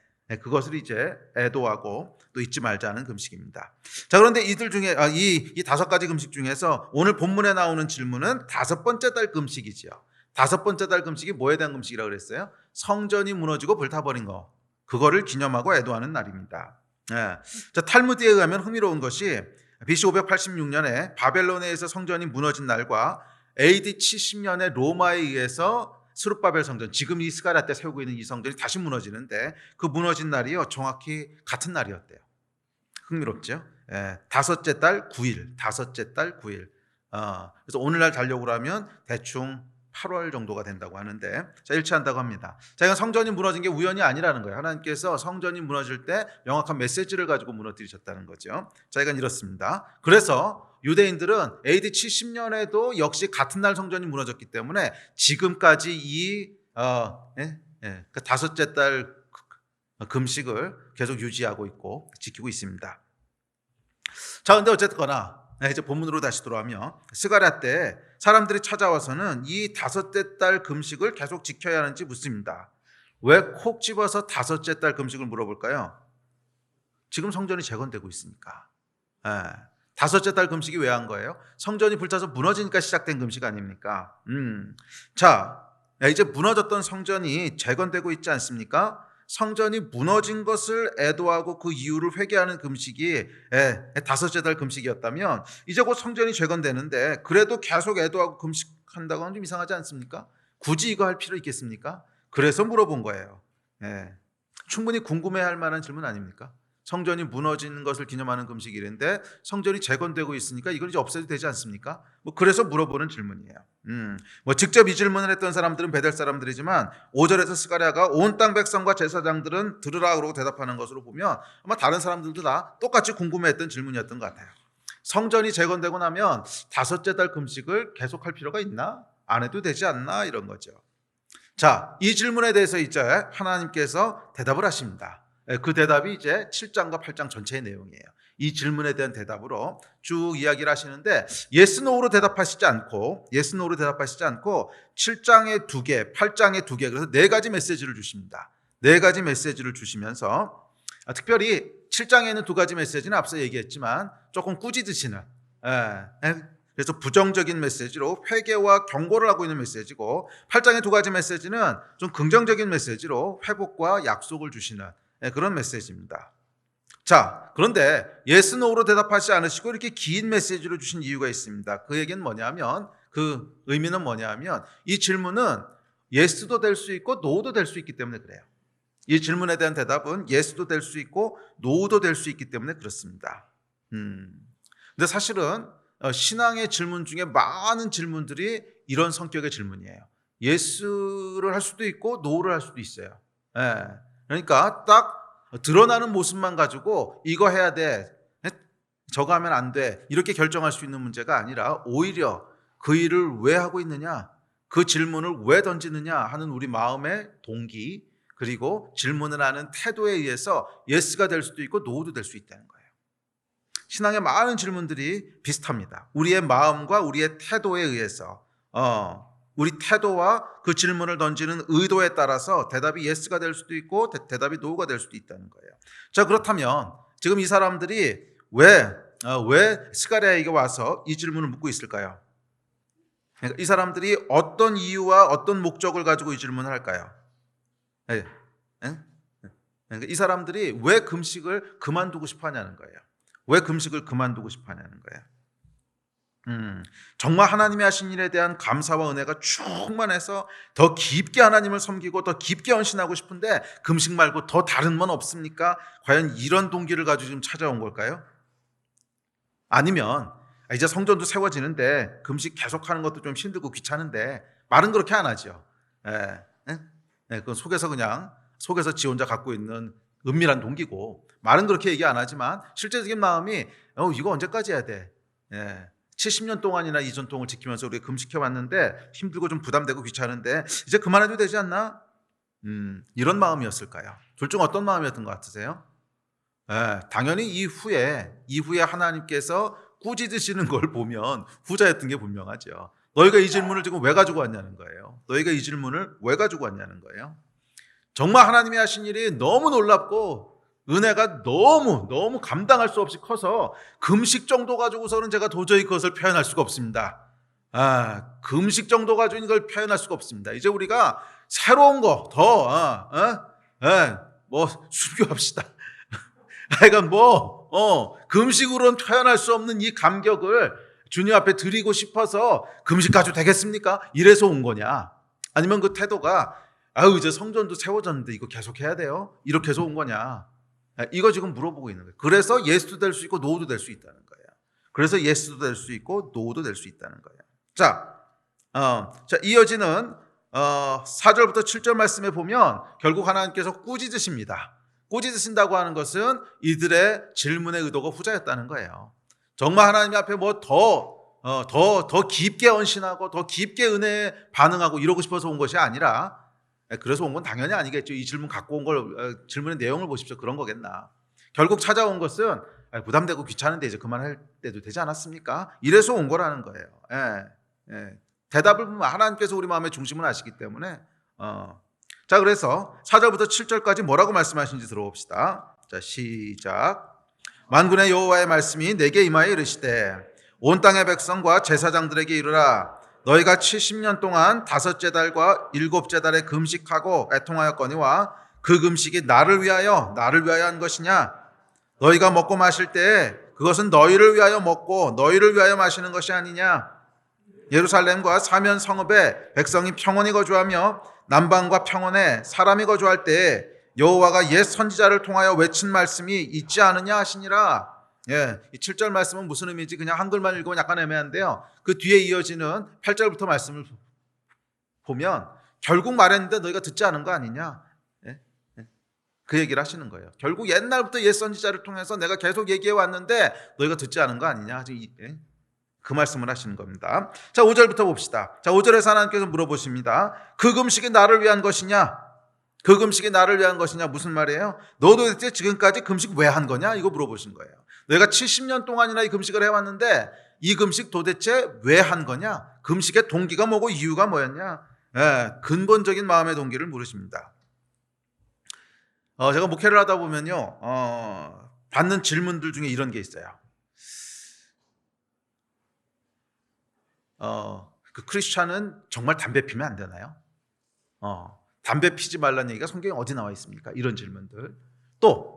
그것을 이제 애도하고 또 잊지 말자는 금식입니다. 자, 그런데 이들 중에 이 5가지 금식 중에서 오늘 본문에 나오는 질문은 5번째 달 금식이지요. 5번째 달 금식이 뭐에 대한 금식이라고 그랬어요? 성전이 무너지고 불타버린 거, 그거를 기념하고 애도하는 날입니다. 자, 탈무드에 의하면 흥미로운 것이 BC 586년에 바벨론에 의해서 성전이 무너진 날과 AD 70년에 로마에 의해서 스룹바벨 성전, 지금 이 스가랴 때 세우고 있는 이 성전이 다시 무너지는데 그 무너진 날이요, 정확히 같은 날이었대요. 흥미롭죠? 5째 달 9일. 그래서 오늘날 달력으로 하면 대충 8월 정도가 된다고 하는데, 자, 일치한다고 합니다. 자, 이건 성전이 무너진 게 우연이 아니라는 거예요. 하나님께서 성전이 무너질 때 명확한 메시지를 가지고 무너뜨리셨다는 거죠. 자, 이건 이렇습니다. 그래서 유대인들은 AD 70년에도 역시 같은 날 성전이 무너졌기 때문에 지금까지 이 5째 달 금식을 계속 유지하고 있고 지키고 있습니다. 자, 근데 어쨌거나 이제 본문으로 다시 돌아오면 스가랴 때 사람들이 찾아와서는 이 5째 달 금식을 계속 지켜야 하는지 묻습니다. 왜 콕 집어서 다섯째 달 금식을 물어볼까요? 지금 성전이 재건되고 있으니까. 예. 다섯째 달 금식이 왜 한 거예요? 성전이 불타서 무너지니까 시작된 금식 아닙니까? 자, 이제 무너졌던 성전이 재건되고 있지 않습니까? 성전이 무너진 것을 애도하고 그 이유를 회개하는 금식이 다섯째 달 금식이었다면 이제 곧 성전이 재건되는데 그래도 계속 애도하고 금식한다고 하면 좀 이상하지 않습니까? 굳이 이거 할 필요 있겠습니까? 그래서 물어본 거예요. 충분히 궁금해할 만한 질문 아닙니까? 성전이 무너지는 것을 기념하는 금식일인데 성전이 재건되고 있으니까 이걸 이제 없애도 되지 않습니까? 그래서 물어보는 질문이에요. 직접 이 질문을 했던 사람들은 베델 사람들이지만 5절에서 스가랴가 온 땅 백성과 제사장들은 들으라 그러고 대답하는 것으로 보면 아마 다른 사람들도 다 똑같이 궁금해했던 질문이었던 것 같아요. 성전이 재건되고 나면 다섯째 달 금식을 계속할 필요가 있나? 안 해도 되지 않나? 이런 거죠. 자, 이 질문에 대해서 이제 하나님께서 대답을 하십니다. 그 대답이 이제 7장과 8장 전체의 내용이에요. 이 질문에 대한 대답으로 쭉 이야기를 하시는데 yes, no로 대답하시지 않고 7장에 2개, 8장에 2개, 그래서 4가지 메시지를 주십니다. 4가지 메시지를 주시면서 특별히 7장에는 2가지 메시지는 앞서 얘기했지만 조금 꾸짖으시는, 그래서 부정적인 메시지로 회개와 경고를 하고 있는 메시지고, 8장의 2가지 메시지는 좀 긍정적인 메시지로 회복과 약속을 주시는 그런 메시지입니다. 자, 그런데 yes, no로 대답하지 않으시고 이렇게 긴 메시지를 주신 이유가 있습니다. 그 얘기는 뭐냐면, 그 의미는 뭐냐면 이 질문은 yes도 될 수 있고 no도 될 수 있기 때문에 그래요. 이 질문에 대한 대답은 yes도 될 수 있고 no도 될 수 있기 때문에 그렇습니다. 근데 사실은 신앙의 질문 중에 많은 질문들이 이런 성격의 질문이에요. yes를 할 수도 있고 no를 할 수도 있어요. 그러니까 딱 드러나는 모습만 가지고 이거 해야 돼, 저거 하면 안 돼, 이렇게 결정할 수 있는 문제가 아니라 오히려 그 일을 왜 하고 있느냐, 그 질문을 왜 던지느냐 하는 우리 마음의 동기, 그리고 질문을 하는 태도에 의해서 예스가 될 수도 있고 노도 될 수 있다는 거예요. 신앙의 많은 질문들이 비슷합니다. 우리의 마음과 우리의 태도에 의해서 우리 태도와 그 질문을 던지는 의도에 따라서 대답이 예스가 될 수도 있고 대답이 노가 될 수도 있다는 거예요. 자, 그렇다면 지금 이 사람들이 왜 스가랴에게 와서 이 질문을 묻고 있을까요? 그러니까 이 사람들이 어떤 이유와 어떤 목적을 가지고 이 질문을 할까요? 그러니까 이 사람들이 왜 금식을 그만두고 싶어 하냐는 거예요. 왜 금식을 그만두고 싶어 하냐는 거예요. 정말 하나님이 하신 일에 대한 감사와 은혜가 충만해서 더 깊게 하나님을 섬기고 더 깊게 헌신하고 싶은데 금식 말고 더 다른 건 없습니까? 과연 이런 동기를 가지고 지금 찾아온 걸까요? 아니면 이제 성전도 세워지는데 금식 계속하는 것도 좀 힘들고 귀찮은데 말은 그렇게 안 하죠. 그건 속에서 지 혼자 갖고 있는 은밀한 동기고, 말은 그렇게 얘기 안 하지만 실제적인 마음이 이거 언제까지 해야 돼? 70년 동안이나 이 전통을 지키면서 우리가 금식해 왔는데 힘들고 좀 부담되고 귀찮은데 이제 그만해도 되지 않나? 이런 마음이었을까요? 둘 중 어떤 마음이었던 것 같으세요? 당연히 이후에 하나님께서 꾸짖으시는 걸 보면 후자였던 게 분명하죠. 너희가 이 질문을 지금 왜 가지고 왔냐는 거예요. 정말 하나님이 하신 일이 너무 놀랍고 은혜가 너무 감당할 수 없이 커서 금식 정도 가지고서는 제가 도저히 그것을 표현할 수가 없습니다. 금식 정도 가지고 이걸 표현할 수가 없습니다. 이제 우리가 새로운 거 더 순교합시다. 하여간 금식으로는 표현할 수 없는 이 감격을 주님 앞에 드리고 싶어서 금식 가지고 되겠습니까? 이래서 온 거냐? 아니면 그 태도가 이제 성전도 세워졌는데 이거 계속 해야 돼요? 이렇게 해서 온 거냐? 이거 지금 물어보고 있는 거예요. 그래서 예스도 될 수 있고 노도 될 수 있다는 거예요. 그래서 예스도 될 수 있고 노도 될 수 있다는 거예요. 자, 이어지는 4절부터 7절 말씀에 보면 결국 하나님께서 꾸짖으십니다. 꾸짖으신다고 하는 것은 이들의 질문의 의도가 후자였다는 거예요. 정말 하나님 앞에 더 깊게 헌신하고 더 깊게 은혜에 반응하고 이러고 싶어서 온 것이 아니라, 그래서 온 건 당연히 아니겠죠. 이 질문 갖고 온 걸, 질문의 내용을 보십시오. 그런 거겠나. 결국 찾아온 것은 부담되고 귀찮은데 이제 그만할 때도 되지 않았습니까? 이래서 온 거라는 거예요. 대답을 보면 하나님께서 우리 마음의 중심을 아시기 때문에 자, 그래서 4절부터 7절까지 뭐라고 말씀하시는지 들어봅시다. 자, 시작. 만군의 여호와의 말씀이 내게 임하여 이르시되 온 땅의 백성과 제사장들에게 이르라. 너희가 70년 동안 5째 달과 7째 달에 금식하고 애통하였거니와 그 금식이 나를 위하여 한 것이냐? 너희가 먹고 마실 때 그것은 너희를 위하여 먹고 너희를 위하여 마시는 것이 아니냐? 예루살렘과 사면 성읍에 백성이 평온히 거주하며 남방과 평원에 사람이 거주할 때에 여호와가 옛 선지자를 통하여 외친 말씀이 있지 않으냐 하시니라. 예, 이 7절 말씀은 무슨 의미인지 그냥 한글만 읽으면 약간 애매한데요. 그 뒤에 이어지는 8절부터 말씀을 보면 결국 말했는데 너희가 듣지 않은 거 아니냐? 예? 그 얘기를 하시는 거예요. 결국 옛날부터 옛 선지자를 통해서 내가 계속 얘기해 왔는데 너희가 듣지 않은 거 아니냐? 예? 그 말씀을 하시는 겁니다. 자, 5절부터 봅시다. 자, 5절에서 하나님께서 물어보십니다. 그 금식이 나를 위한 것이냐? 그 금식이 나를 위한 것이냐? 무슨 말이에요? 너도 도대체 지금까지 금식 왜 한 거냐? 이거 물어보신 거예요. 너희가 70년 동안이나 이 금식을 해왔는데 이 금식 도대체 왜 한 거냐? 금식의 동기가 뭐고 이유가 뭐였냐? 예, 근본적인 마음의 동기를 물으십니다. 제가 목회를 하다 보면요, 받는 질문들 중에 이런 게 있어요. 그 크리스찬은 정말 담배 피면 안 되나요? 담배 피지 말라는 얘기가 성경에 어디 나와 있습니까? 이런 질문들. 또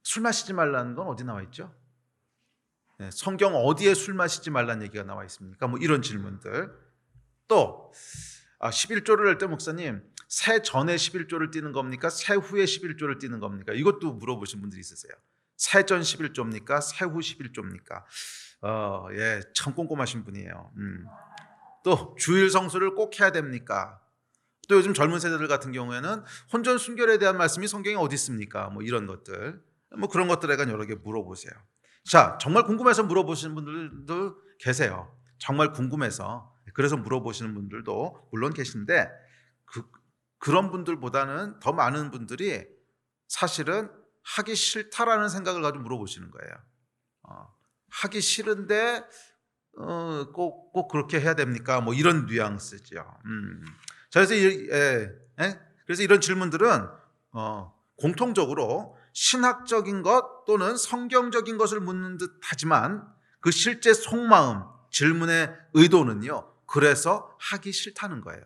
술 마시지 말라는 건 어디 나와 있죠? 네, 성경 어디에 술 마시지 말라는 얘기가 나와 있습니까? 뭐 이런 질문들. 또 11조를 할 때 목사님, 새 전에 11조를 띄는 겁니까? 새 후에 11조를 띄는 겁니까? 이것도 물어보신 분들이 있으세요. 새 전 11조입니까? 새 후 11조입니까? 예, 참 꼼꼼하신 분이에요. 또 주일 성수를 꼭 해야 됩니까? 또 요즘 젊은 세대들 같은 경우에는 혼전 순결에 대한 말씀이 성경에 어디 있습니까? 뭐 이런 것들, 뭐 그런 것들에 관한 여러 개 물어보세요. 자, 정말 궁금해서 물어보시는 분들도 계세요. 정말 궁금해서 그래서 물어보시는 분들도 물론 계신데 그런 분들보다는 더 많은 분들이 사실은 하기 싫다라는 생각을 가지고 물어보시는 거예요. 하기 싫은데 꼭 그렇게 해야 됩니까? 뭐 이런 뉘앙스죠. 자, 그래서 이런 질문들은 공통적으로 신학적인 것 또는 성경적인 것을 묻는 듯 하지만 그 실제 속마음, 질문의 의도는요, 그래서 하기 싫다는 거예요.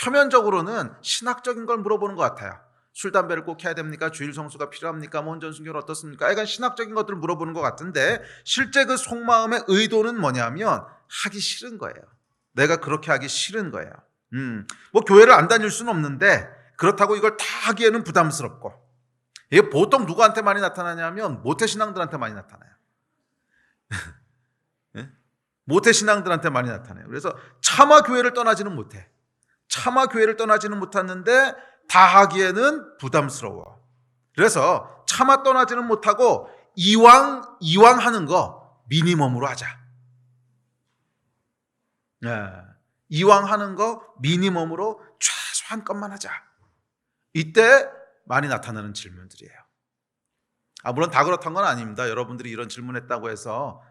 표면적으로는 신학적인 걸 물어보는 것 같아요. 술, 담배를 꼭 해야 됩니까? 주일 성수가 필요합니까? 뭐 혼전 순결 어떻습니까? 약간 신학적인 것들을 물어보는 것 같은데 실제 그 속마음의 의도는 뭐냐면 하기 싫은 거예요. 내가 그렇게 하기 싫은 거예요. 뭐 교회를 안 다닐 수는 없는데 그렇다고 이걸 다 하기에는 부담스럽고, 이게 보통 누구한테 많이 나타나냐면 모태신앙들한테 많이 나타나요. 네? 모태신앙들한테 많이 나타나요. 그래서 차마 교회를 떠나지는 못해. 차마 교회를 떠나지는 못하는데 다 하기에는 부담스러워. 그래서 차마 떠나지는 못하고 이왕 하는 거 미니멈으로 하자. 네. 이왕 하는 거 미니멈으로 최소한 것만 하자. 이때 많이 나타나는 질문들이에요. 물론 다 그렇다는 건 아닙니다. 여러분들이 이런 질문했다고 해서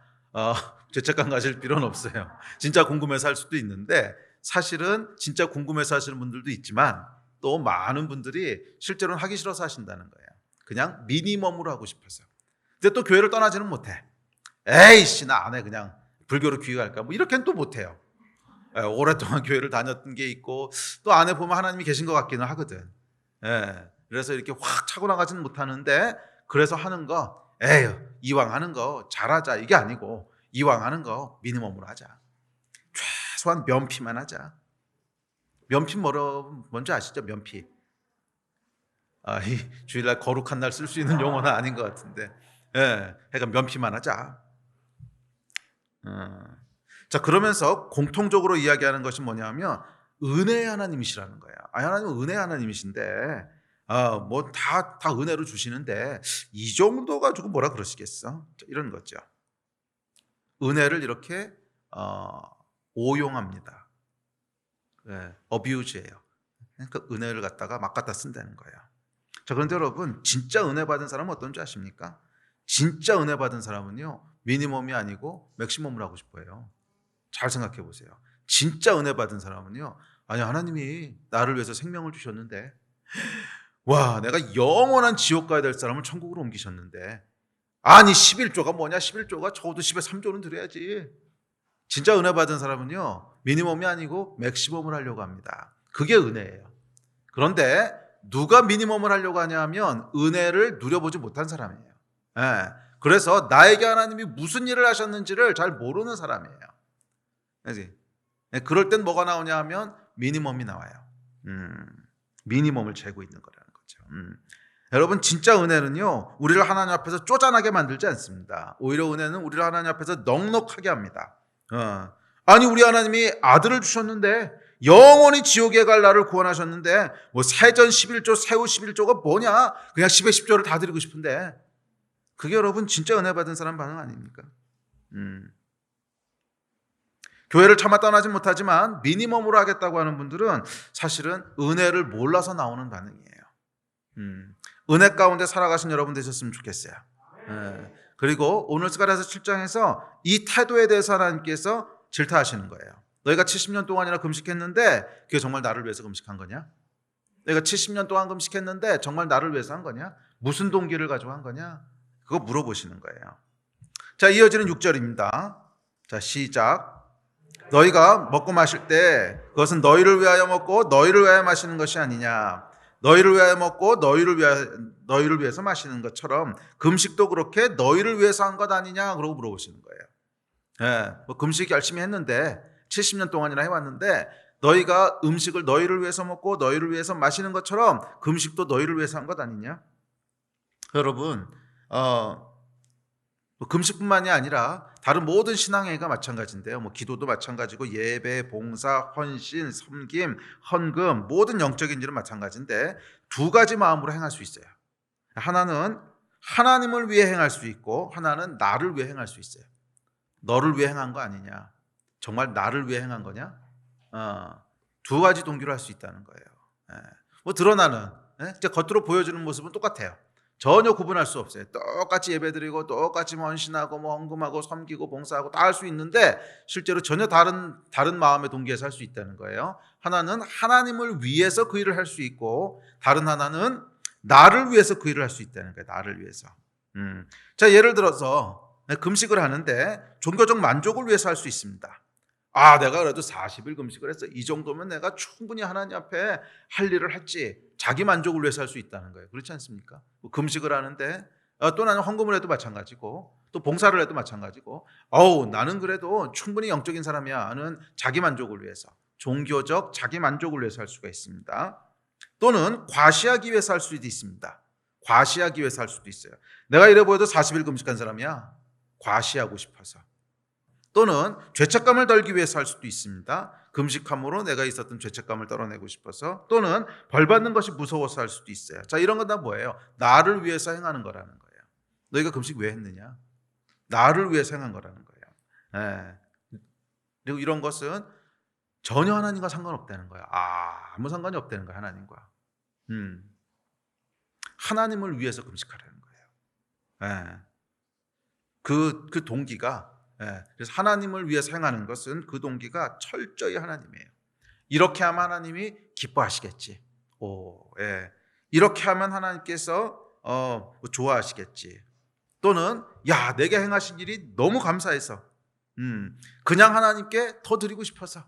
죄책감 가질 필요는 없어요. 진짜 궁금해서 할 수도 있는데 사실은 진짜 궁금해서 하시는 분들도 있지만 또 많은 분들이 실제로는 하기 싫어서 하신다는 거예요. 그냥 미니멈으로 하고 싶어서. 근데 또 교회를 떠나지는 못해. 에이씨, 나 안 해. 그냥 불교로 귀의할까? 뭐 이렇게는 또 못해요. 오랫동안 교회를 다녔던 게 있고 또 안에 보면 하나님이 계신 것 같기는 하거든. 그래서 이렇게 확 차고 나가지는 못하는데 그래서 하는 거, 이왕 하는 거 잘하자 이게 아니고 이왕 하는 거 미니멈으로 하자. 최소한 면피만 하자. 면피 뭔지 아시죠? 면피. 이 주일날 거룩한 날 쓸 수 있는 용어는 아닌 것 같은데, 그러니까 면피만 하자. 자, 그러면서 공통적으로 이야기하는 것이 뭐냐면 은혜의 하나님이시라는 거야. 하나님은 은혜의 하나님이신데 뭐 다 은혜로 주시는데 이 정도 가지고 뭐라 그러시겠어? 이런 거죠. 은혜를 이렇게 오용합니다. 어뷰즈예요. 그러니까 은혜를 갖다가 막 갖다 쓴다는 거예요. 자, 그런데 여러분, 진짜 은혜 받은 사람은 어떤 줄 아십니까? 진짜 은혜 받은 사람은요, 미니멈이 아니고 맥시멈을 하고 싶어요. 잘 생각해 보세요. 진짜 은혜 받은 사람은요, 아니 하나님이 나를 위해서 생명을 주셨는데, 와 내가 영원한 지옥 가야 될 사람을 천국으로 옮기셨는데, 아니 11조가 뭐냐, 11조가 적어도 10에 3조는 드려야지. 진짜 은혜 받은 사람은요 미니멈이 아니고 맥시멈을 하려고 합니다. 그게 은혜예요. 그런데 누가 미니멈을 하려고 하냐 하면 은혜를 누려보지 못한 사람이에요. 예. 그래서 나에게 하나님이 무슨 일을 하셨는지를 잘 모르는 사람이에요. 그렇지? 그럴 땐 뭐가 나오냐 하면 미니멈이 나와요. 미니멈을 재고 있는 거라는 거죠. 여러분 진짜 은혜는요 우리를 하나님 앞에서 쪼잔하게 만들지 않습니다. 오히려 은혜는 우리를 하나님 앞에서 넉넉하게 합니다. 아니 우리 하나님이 아들을 주셨는데, 영원히 지옥에 갈 나를 구원하셨는데 뭐 세전 11조 세후 11조가 뭐냐, 그냥 10에 10조를 다 드리고 싶은데, 그게 여러분 진짜 은혜 받은 사람 반응 아닙니까? 교회를 차마 떠나지 못하지만 미니멈으로 하겠다고 하는 분들은 사실은 은혜를 몰라서 나오는 반응이에요. 은혜 가운데 살아가신 여러분 되셨으면 좋겠어요. 그리고 오늘 스가랴서 7장에서 이 태도에 대해서 하나님께서 질타하시는 거예요. 너희가 70년 동안이나 금식했는데 그게 정말 나를 위해서 금식한 거냐? 너희가 70년 동안 금식했는데 정말 나를 위해서 한 거냐? 무슨 동기를 가지고 한 거냐? 그거 물어보시는 거예요. 자, 이어지는 6절입니다. 자, 시작. 너희가 먹고 마실 때 그것은 너희를 위하여 먹고 너희를 위하여 마시는 것이 아니냐? 너희를 위하여 먹고 너희를 위해서 마시는 것처럼 금식도 그렇게 너희를 위해서 한 것 아니냐? 그러고 물어보시는 거예요. 예, 뭐 금식 열심히 했는데 70년 동안이나 해왔는데 너희가 음식을 너희를 위해서 먹고 너희를 위해서 마시는 것처럼 금식도 너희를 위해서 한 것 아니냐? 여러분 금식뿐만이 아니라 다른 모든 신앙행위가 마찬가지인데요. 뭐 기도도 마찬가지고 예배, 봉사, 헌신, 섬김, 헌금, 모든 영적인 일은 마찬가지인데 두 가지 마음으로 행할 수 있어요. 하나는 하나님을 위해 행할 수 있고 하나는 나를 위해 행할 수 있어요. 너를 위해 행한 거 아니냐? 정말 나를 위해 행한 거냐? 두 가지 동기로 할 수 있다는 거예요. 뭐 드러나는 이제 겉으로 보여주는 모습은 똑같아요. 전혀 구분할 수 없어요. 똑같이 예배드리고 똑같이 헌신하고 뭐 헌금하고 섬기고 봉사하고 다 할 수 있는데 실제로 전혀 다른 마음의 동기에서 할 수 있다는 거예요. 하나는 하나님을 위해서 그 일을 할 수 있고 다른 하나는 나를 위해서 그 일을 할 수 있다는 거예요. 나를 위해서. 자, 예를 들어서 금식을 하는데 종교적 만족을 위해서 할 수 있습니다. 내가 그래도 40일 금식을 했어. 이 정도면 내가 충분히 하나님 앞에 할 일을 했지. 자기 만족을 위해서 할 수 있다는 거예요. 그렇지 않습니까? 금식을 하는데 또 나는 헌금을 해도 마찬가지고 또 봉사를 해도 마찬가지고 나는 그래도 충분히 영적인 사람이야 하는 자기 만족을 위해서, 종교적 자기 만족을 위해서 할 수가 있습니다. 또는 과시하기 위해서 할 수도 있습니다. 과시하기 위해서 할 수도 있어요. 내가 이래 보여도 40일 금식한 사람이야. 과시하고 싶어서. 또는 죄책감을 덜기 위해서 할 수도 있습니다. 금식함으로 내가 있었던 죄책감을 떨어내고 싶어서, 또는 벌 받는 것이 무서워서 할 수도 있어요. 자, 이런 건 다 뭐예요? 나를 위해서 행하는 거라는 거예요. 너희가 금식 왜 했느냐? 나를 위해서 행한 거라는 거예요. 그리고 이런 것은 전혀 하나님과 상관없다는 거예요. 아무 상관이 없다는 거예요. 하나님과. 하나님을 위해서 금식하라는 거예요. 그 동기가, 그래서 하나님을 위해서 행하는 것은 그 동기가 철저히 하나님이에요. 이렇게 하면 하나님이 기뻐하시겠지. 이렇게 하면 하나님께서 좋아하시겠지. 또는 내게 행하신 일이 너무 감사해서 그냥 하나님께 더 드리고 싶어서,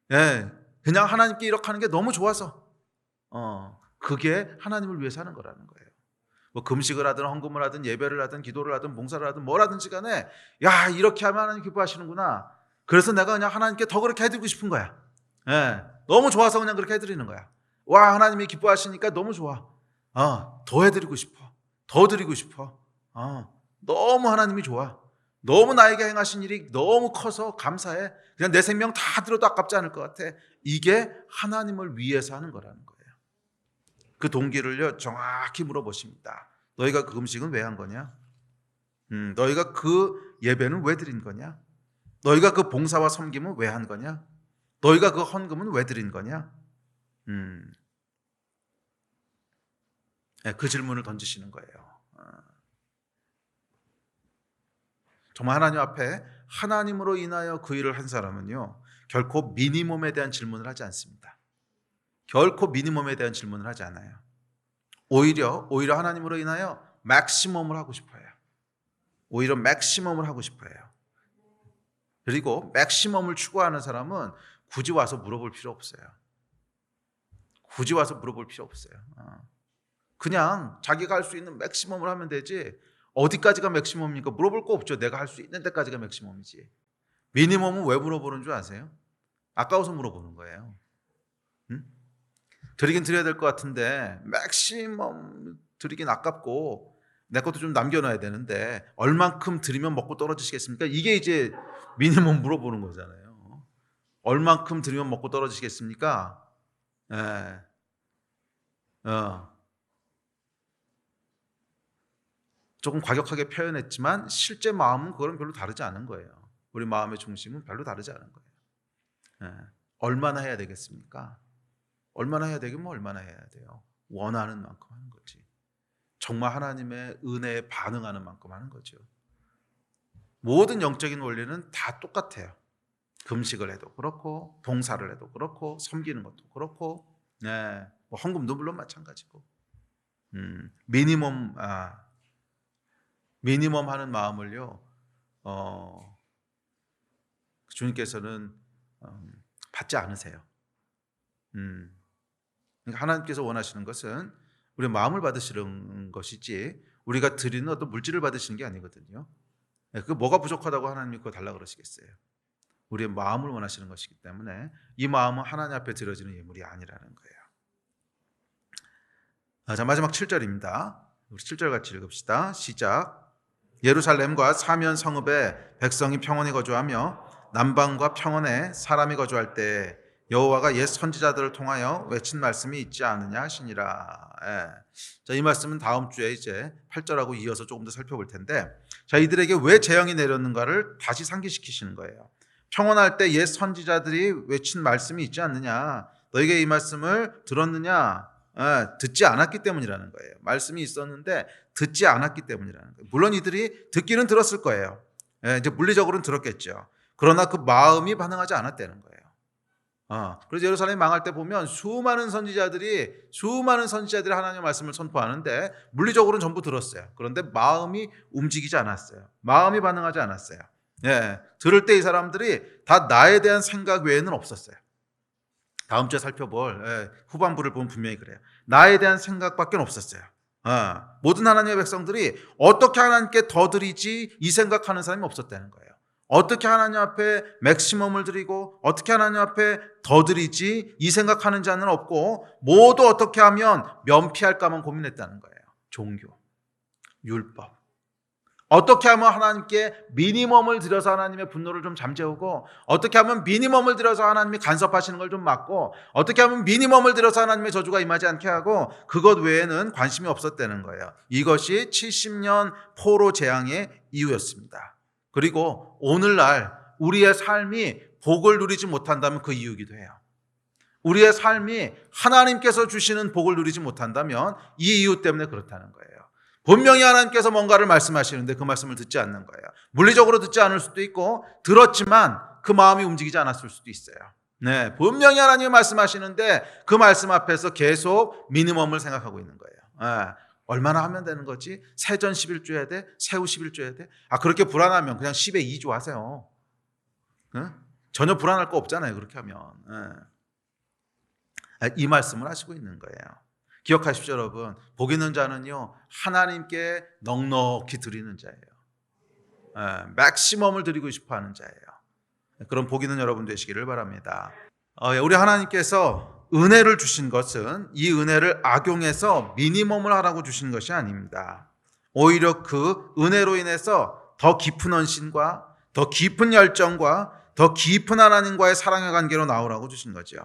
그냥 하나님께 이렇게 하는 게 너무 좋아서, 그게 하나님을 위해서 하는 거라는 거예요. 뭐 금식을 하든 헌금을 하든 예배를 하든 기도를 하든 봉사를 하든 뭐라든지 간에 이렇게 하면 하나님 기뻐하시는구나. 그래서 내가 그냥 하나님께 더 그렇게 해드리고 싶은 거야. 너무 좋아서 그냥 그렇게 해드리는 거야. 하나님이 기뻐하시니까 너무 좋아. 더 해드리고 싶어. 더 드리고 싶어. 너무 하나님이 좋아. 너무 나에게 행하신 일이 너무 커서 감사해. 그냥 내 생명 다 들어도 아깝지 않을 것 같아. 이게 하나님을 위해서 하는 거라는 거예요. 그 동기를요 정확히 물어보십니다. 너희가 그 금식은 왜 한 거냐? 너희가 그 예배는 왜 드린 거냐? 너희가 그 봉사와 섬김은 왜 한 거냐? 너희가 그 헌금은 왜 드린 거냐? 그 질문을 던지시는 거예요. 정말 하나님 앞에 하나님으로 인하여 그 일을 한 사람은요 결코 미니멈에 대한 질문을 하지 않습니다. 결코 미니멈에 대한 질문을 하지 않아요. 오히려 하나님으로 인하여 맥시멈을 하고 싶어요. 오히려 맥시멈을 하고 싶어요. 그리고 맥시멈을 추구하는 사람은 굳이 와서 물어볼 필요 없어요. 굳이 와서 물어볼 필요 없어요. 그냥 자기가 할 수 있는 맥시멈을 하면 되지 어디까지가 맥시멈입니까? 물어볼 거 없죠. 내가 할 수 있는 데까지가 맥시멈이지. 미니멈은 왜 물어보는 줄 아세요? 아까워서 물어보는 거예요. 응? 드리긴 드려야 될 것 같은데 맥시멈 드리긴 아깝고 내 것도 좀 남겨놔야 되는데 얼만큼 드리면 먹고 떨어지시겠습니까? 이게 이제 미니멈 물어보는 거잖아요. 얼만큼 드리면 먹고 떨어지시겠습니까? 예. 조금 과격하게 표현했지만 실제 마음은 그거랑 별로 다르지 않은 거예요. 우리 마음의 중심은 별로 다르지 않은 거예요. 얼마나 해야 되겠습니까? 얼마나 해야 되긴 얼마나 해야 돼요. 원하는 만큼 하는 거지. 정말 하나님의 은혜에 반응하는 만큼 하는 거죠. 모든 영적인 원리는 다 똑같아요. 금식을 해도 그렇고 봉사를 해도 그렇고 섬기는 것도 그렇고 뭐 헌금도 물론 마찬가지고 미니멈 하는 마음을요 주님께서는 받지 않으세요. 그러니까 하나님께서 원하시는 것은 우리의 마음을 받으시는 것이지 우리가 드리는 어떤 물질을 받으시는 게 아니거든요. 그 뭐가 부족하다고 하나님이 그거 달라 그러시겠어요? 우리의 마음을 원하시는 것이기 때문에 이 마음은 하나님 앞에 드려지는 예물이 아니라는 거예요. 자, 마지막 7절입니다. 우리 7절 같이 읽읍시다. 시작. 예루살렘과 사면 성읍에 백성이 평온히 거주하며 남방과 평원에 사람이 거주할 때 여호와가 옛 선지자들을 통하여 외친 말씀이 있지 않느냐 하시니라. 자, 이 말씀은 다음 주에 이제 8절하고 이어서 조금 더 살펴볼 텐데, 자, 이들에게 왜 재앙이 내렸는가를 다시 상기시키시는 거예요. 평온할 때 옛 선지자들이 외친 말씀이 있지 않느냐, 너에게 이 말씀을 들었느냐, 듣지 않았기 때문이라는 거예요. 말씀이 있었는데 듣지 않았기 때문이라는 거예요. 물론 이들이 듣기는 들었을 거예요. 이제 물리적으로는 들었겠죠. 그러나 그 마음이 반응하지 않았다는 거예요. 그래서 예루살렘이 망할 때 보면 수많은 선지자들이 하나님의 말씀을 선포하는데 물리적으로는 전부 들었어요. 그런데 마음이 움직이지 않았어요. 마음이 반응하지 않았어요. 들을 때 이 사람들이 다 나에 대한 생각 외에는 없었어요. 다음 주에 살펴볼 후반부를 보면 분명히 그래요. 나에 대한 생각밖에 없었어요. 모든 하나님의 백성들이 어떻게 하나님께 더 드리지 이 생각하는 사람이 없었다는 거예요. 어떻게 하나님 앞에 맥시멈을 드리고 어떻게 하나님 앞에 더 드리지 이 생각하는 자는 없고 모두 어떻게 하면 면피할까만 고민했다는 거예요. 종교, 율법, 어떻게 하면 하나님께 미니멈을 드려서 하나님의 분노를 좀 잠재우고 어떻게 하면 미니멈을 드려서 하나님이 간섭하시는 걸 좀 막고 어떻게 하면 미니멈을 드려서 하나님의 저주가 임하지 않게 하고 그것 외에는 관심이 없었다는 거예요. 이것이 70년 포로 재앙의 이유였습니다. 그리고 오늘날 우리의 삶이 복을 누리지 못한다면 그 이유이기도 해요. 우리의 삶이 하나님께서 주시는 복을 누리지 못한다면 이 이유 때문에 그렇다는 거예요. 분명히 하나님께서 뭔가를 말씀하시는데 그 말씀을 듣지 않는 거예요. 물리적으로 듣지 않을 수도 있고 들었지만 그 마음이 움직이지 않았을 수도 있어요. 분명히 하나님이 말씀하시는데 그 말씀 앞에서 계속 미니멈을 생각하고 있는 거예요. 얼마나 하면 되는 거지? 세전 11조 해야 돼? 세후 11조 해야 돼? 그렇게 불안하면 그냥 10에 2조 하세요. 전혀 불안할 거 없잖아요. 그렇게 하면. 이 말씀을 하시고 있는 거예요. 기억하십시오, 여러분. 복 있는 자는요, 하나님께 넉넉히 드리는 자예요. 맥시멈을 드리고 싶어 하는 자예요. 그런 복 있는 여러분 되시기를 바랍니다. 우리 하나님께서 은혜를 주신 것은 이 은혜를 악용해서 미니멈을 하라고 주신 것이 아닙니다. 오히려 그 은혜로 인해서 더 깊은 헌신과 더 깊은 열정과 더 깊은 하나님과의 사랑의 관계로 나오라고 주신 거죠.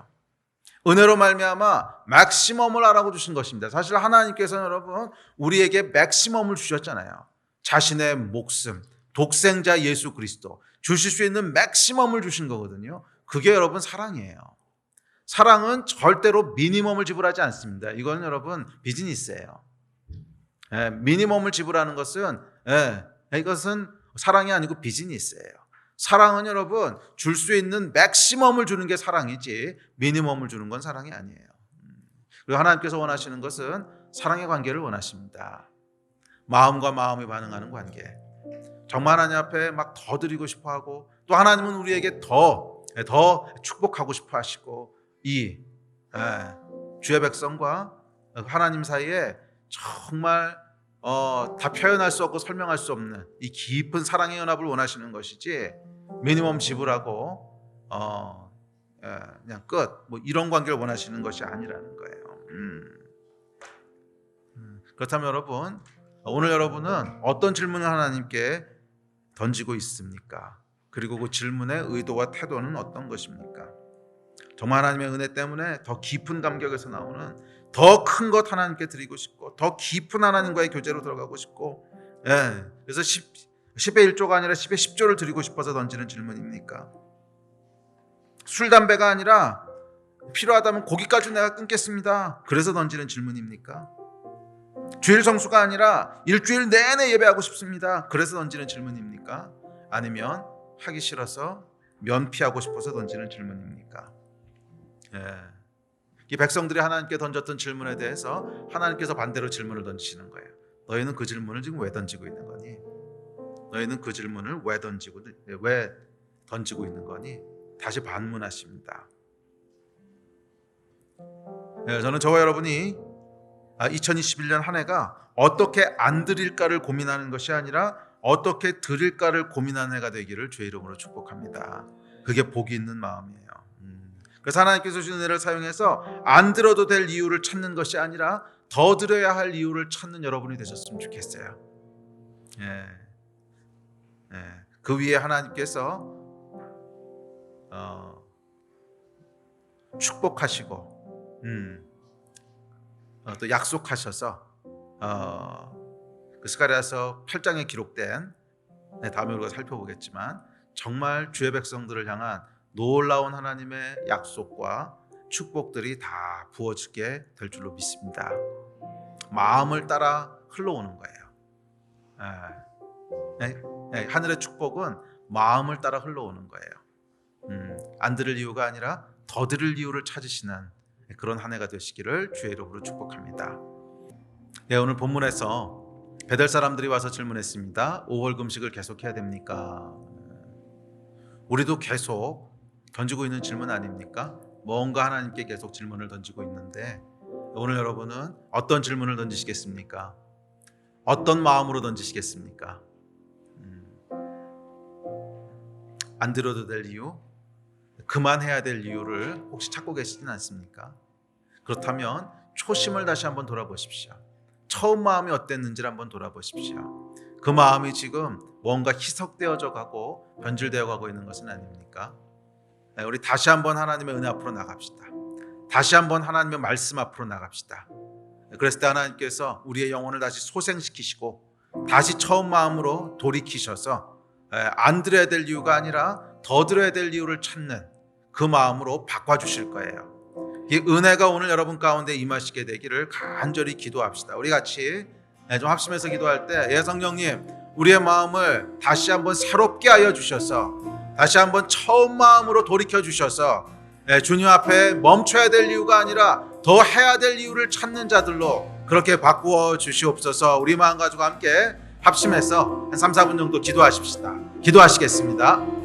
은혜로 말미암아 맥시멈을 하라고 주신 것입니다. 사실 하나님께서는 여러분 우리에게 맥시멈을 주셨잖아요. 자신의 목숨, 독생자 예수 그리스도 주실 수 있는 맥시멈을 주신 거거든요. 그게 여러분 사랑이에요. 사랑은 절대로 미니멈을 지불하지 않습니다. 이건 여러분 비즈니스예요. 미니멈을 지불하는 것은 이것은 사랑이 아니고 비즈니스예요. 사랑은 여러분 줄 수 있는 맥시멈을 주는 게 사랑이지 미니멈을 주는 건 사랑이 아니에요. 그리고 하나님께서 원하시는 것은 사랑의 관계를 원하십니다. 마음과 마음이 반응하는 관계. 정말 하나님 앞에 막 더 드리고 싶어하고 또 하나님은 우리에게 더 축복하고 싶어하시고 이 주의 백성과 하나님 사이에 정말 다 표현할 수 없고 설명할 수 없는 이 깊은 사랑의 연합을 원하시는 것이지 미니멈 지불하고 그냥 끝 뭐 이런 관계를 원하시는 것이 아니라는 거예요. 그렇다면 여러분 오늘 여러분은 어떤 질문을 하나님께 던지고 있습니까? 그리고 그 질문의 의도와 태도는 어떤 것입니까? 정말 하나님의 은혜 때문에 더 깊은 감격에서 나오는 더 큰 것 하나님께 드리고 싶고 더 깊은 하나님과의 교제로 들어가고 싶고 그래서 10의 1조가 아니라 10의 10조를 드리고 싶어서 던지는 질문입니까? 술 담배가 아니라 필요하다면 고기까지 내가 끊겠습니다. 그래서 던지는 질문입니까? 주일 성수가 아니라 일주일 내내 예배하고 싶습니다. 그래서 던지는 질문입니까? 아니면 하기 싫어서 면피하고 싶어서 던지는 질문입니까? 이 백성들이 하나님께 던졌던 질문에 대해서 하나님께서 반대로 질문을 던지시는 거예요. 너희는 그 질문을 지금 왜 던지고 있는 거니? 너희는 그 질문을 왜 던지고 있는 거니? 다시 반문하십니다. 저는 저와 여러분이 2021년 한 해가 어떻게 안 드릴까를 고민하는 것이 아니라 어떻게 드릴까를 고민하는 해가 되기를 주의 이름으로 축복합니다. 그게 복이 있는 마음이에요. 그래서 하나님께서 주신 은혜를 사용해서 안 들어도 될 이유를 찾는 것이 아니라 더 드려야 할 이유를 찾는 여러분이 되셨으면 좋겠어요. 그 위에 하나님께서 축복하시고 또 약속하셔서 그 스가랴서 8장에 기록된 다음에 우리가 살펴보겠지만 정말 주의 백성들을 향한 놀라운 하나님의 약속과 축복들이 다 부어지게 될 줄로 믿습니다. 마음을 따라 흘러오는 거예요. 하늘의 축복은 마음을 따라 흘러오는 거예요. 안 들을 이유가 아니라 더 들을 이유를 찾으시는 그런 한 해가 되시기를 주의 이름으로 축복합니다. 오늘 본문에서 베델 사람들이 와서 질문했습니다. 5월 금식을 계속해야 됩니까? 우리도 계속 던지고 있는 질문 아닙니까? 뭔가 하나님께 계속 질문을 던지고 있는데 오늘 여러분은 어떤 질문을 던지시겠습니까? 어떤 마음으로 던지시겠습니까? 안 들어도 될 이유? 그만해야 될 이유를 혹시 찾고 계시진 않습니까? 그렇다면 초심을 다시 한번 돌아보십시오. 처음 마음이 어땠는지를 한번 돌아보십시오. 그 마음이 지금 뭔가 희석되어져 가고 변질되어 가고 있는 것은 아닙니까? 우리 다시 한번 하나님의 은혜 앞으로 나갑시다. 다시 한번 하나님의 말씀 앞으로 나갑시다. 그랬을 때 하나님께서 우리의 영혼을 다시 소생시키시고 다시 처음 마음으로 돌이키셔서 안 드려야 될 이유가 아니라 더 드려야 될 이유를 찾는 그 마음으로 바꿔주실 거예요. 이 은혜가 오늘 여러분 가운데 임하시게 되기를 간절히 기도합시다. 우리 같이 좀 합심해서 기도할 때 성령님 우리의 마음을 다시 한번 새롭게 하여 주셔서 다시 한번 처음 마음으로 돌이켜 주셔서 주님 앞에 멈춰야 될 이유가 아니라 더 해야 될 이유를 찾는 자들로 그렇게 바꾸어 주시옵소서. 우리 마음 가지고 함께 합심해서 한 3, 4분 정도 기도하십시다. 기도하시겠습니다.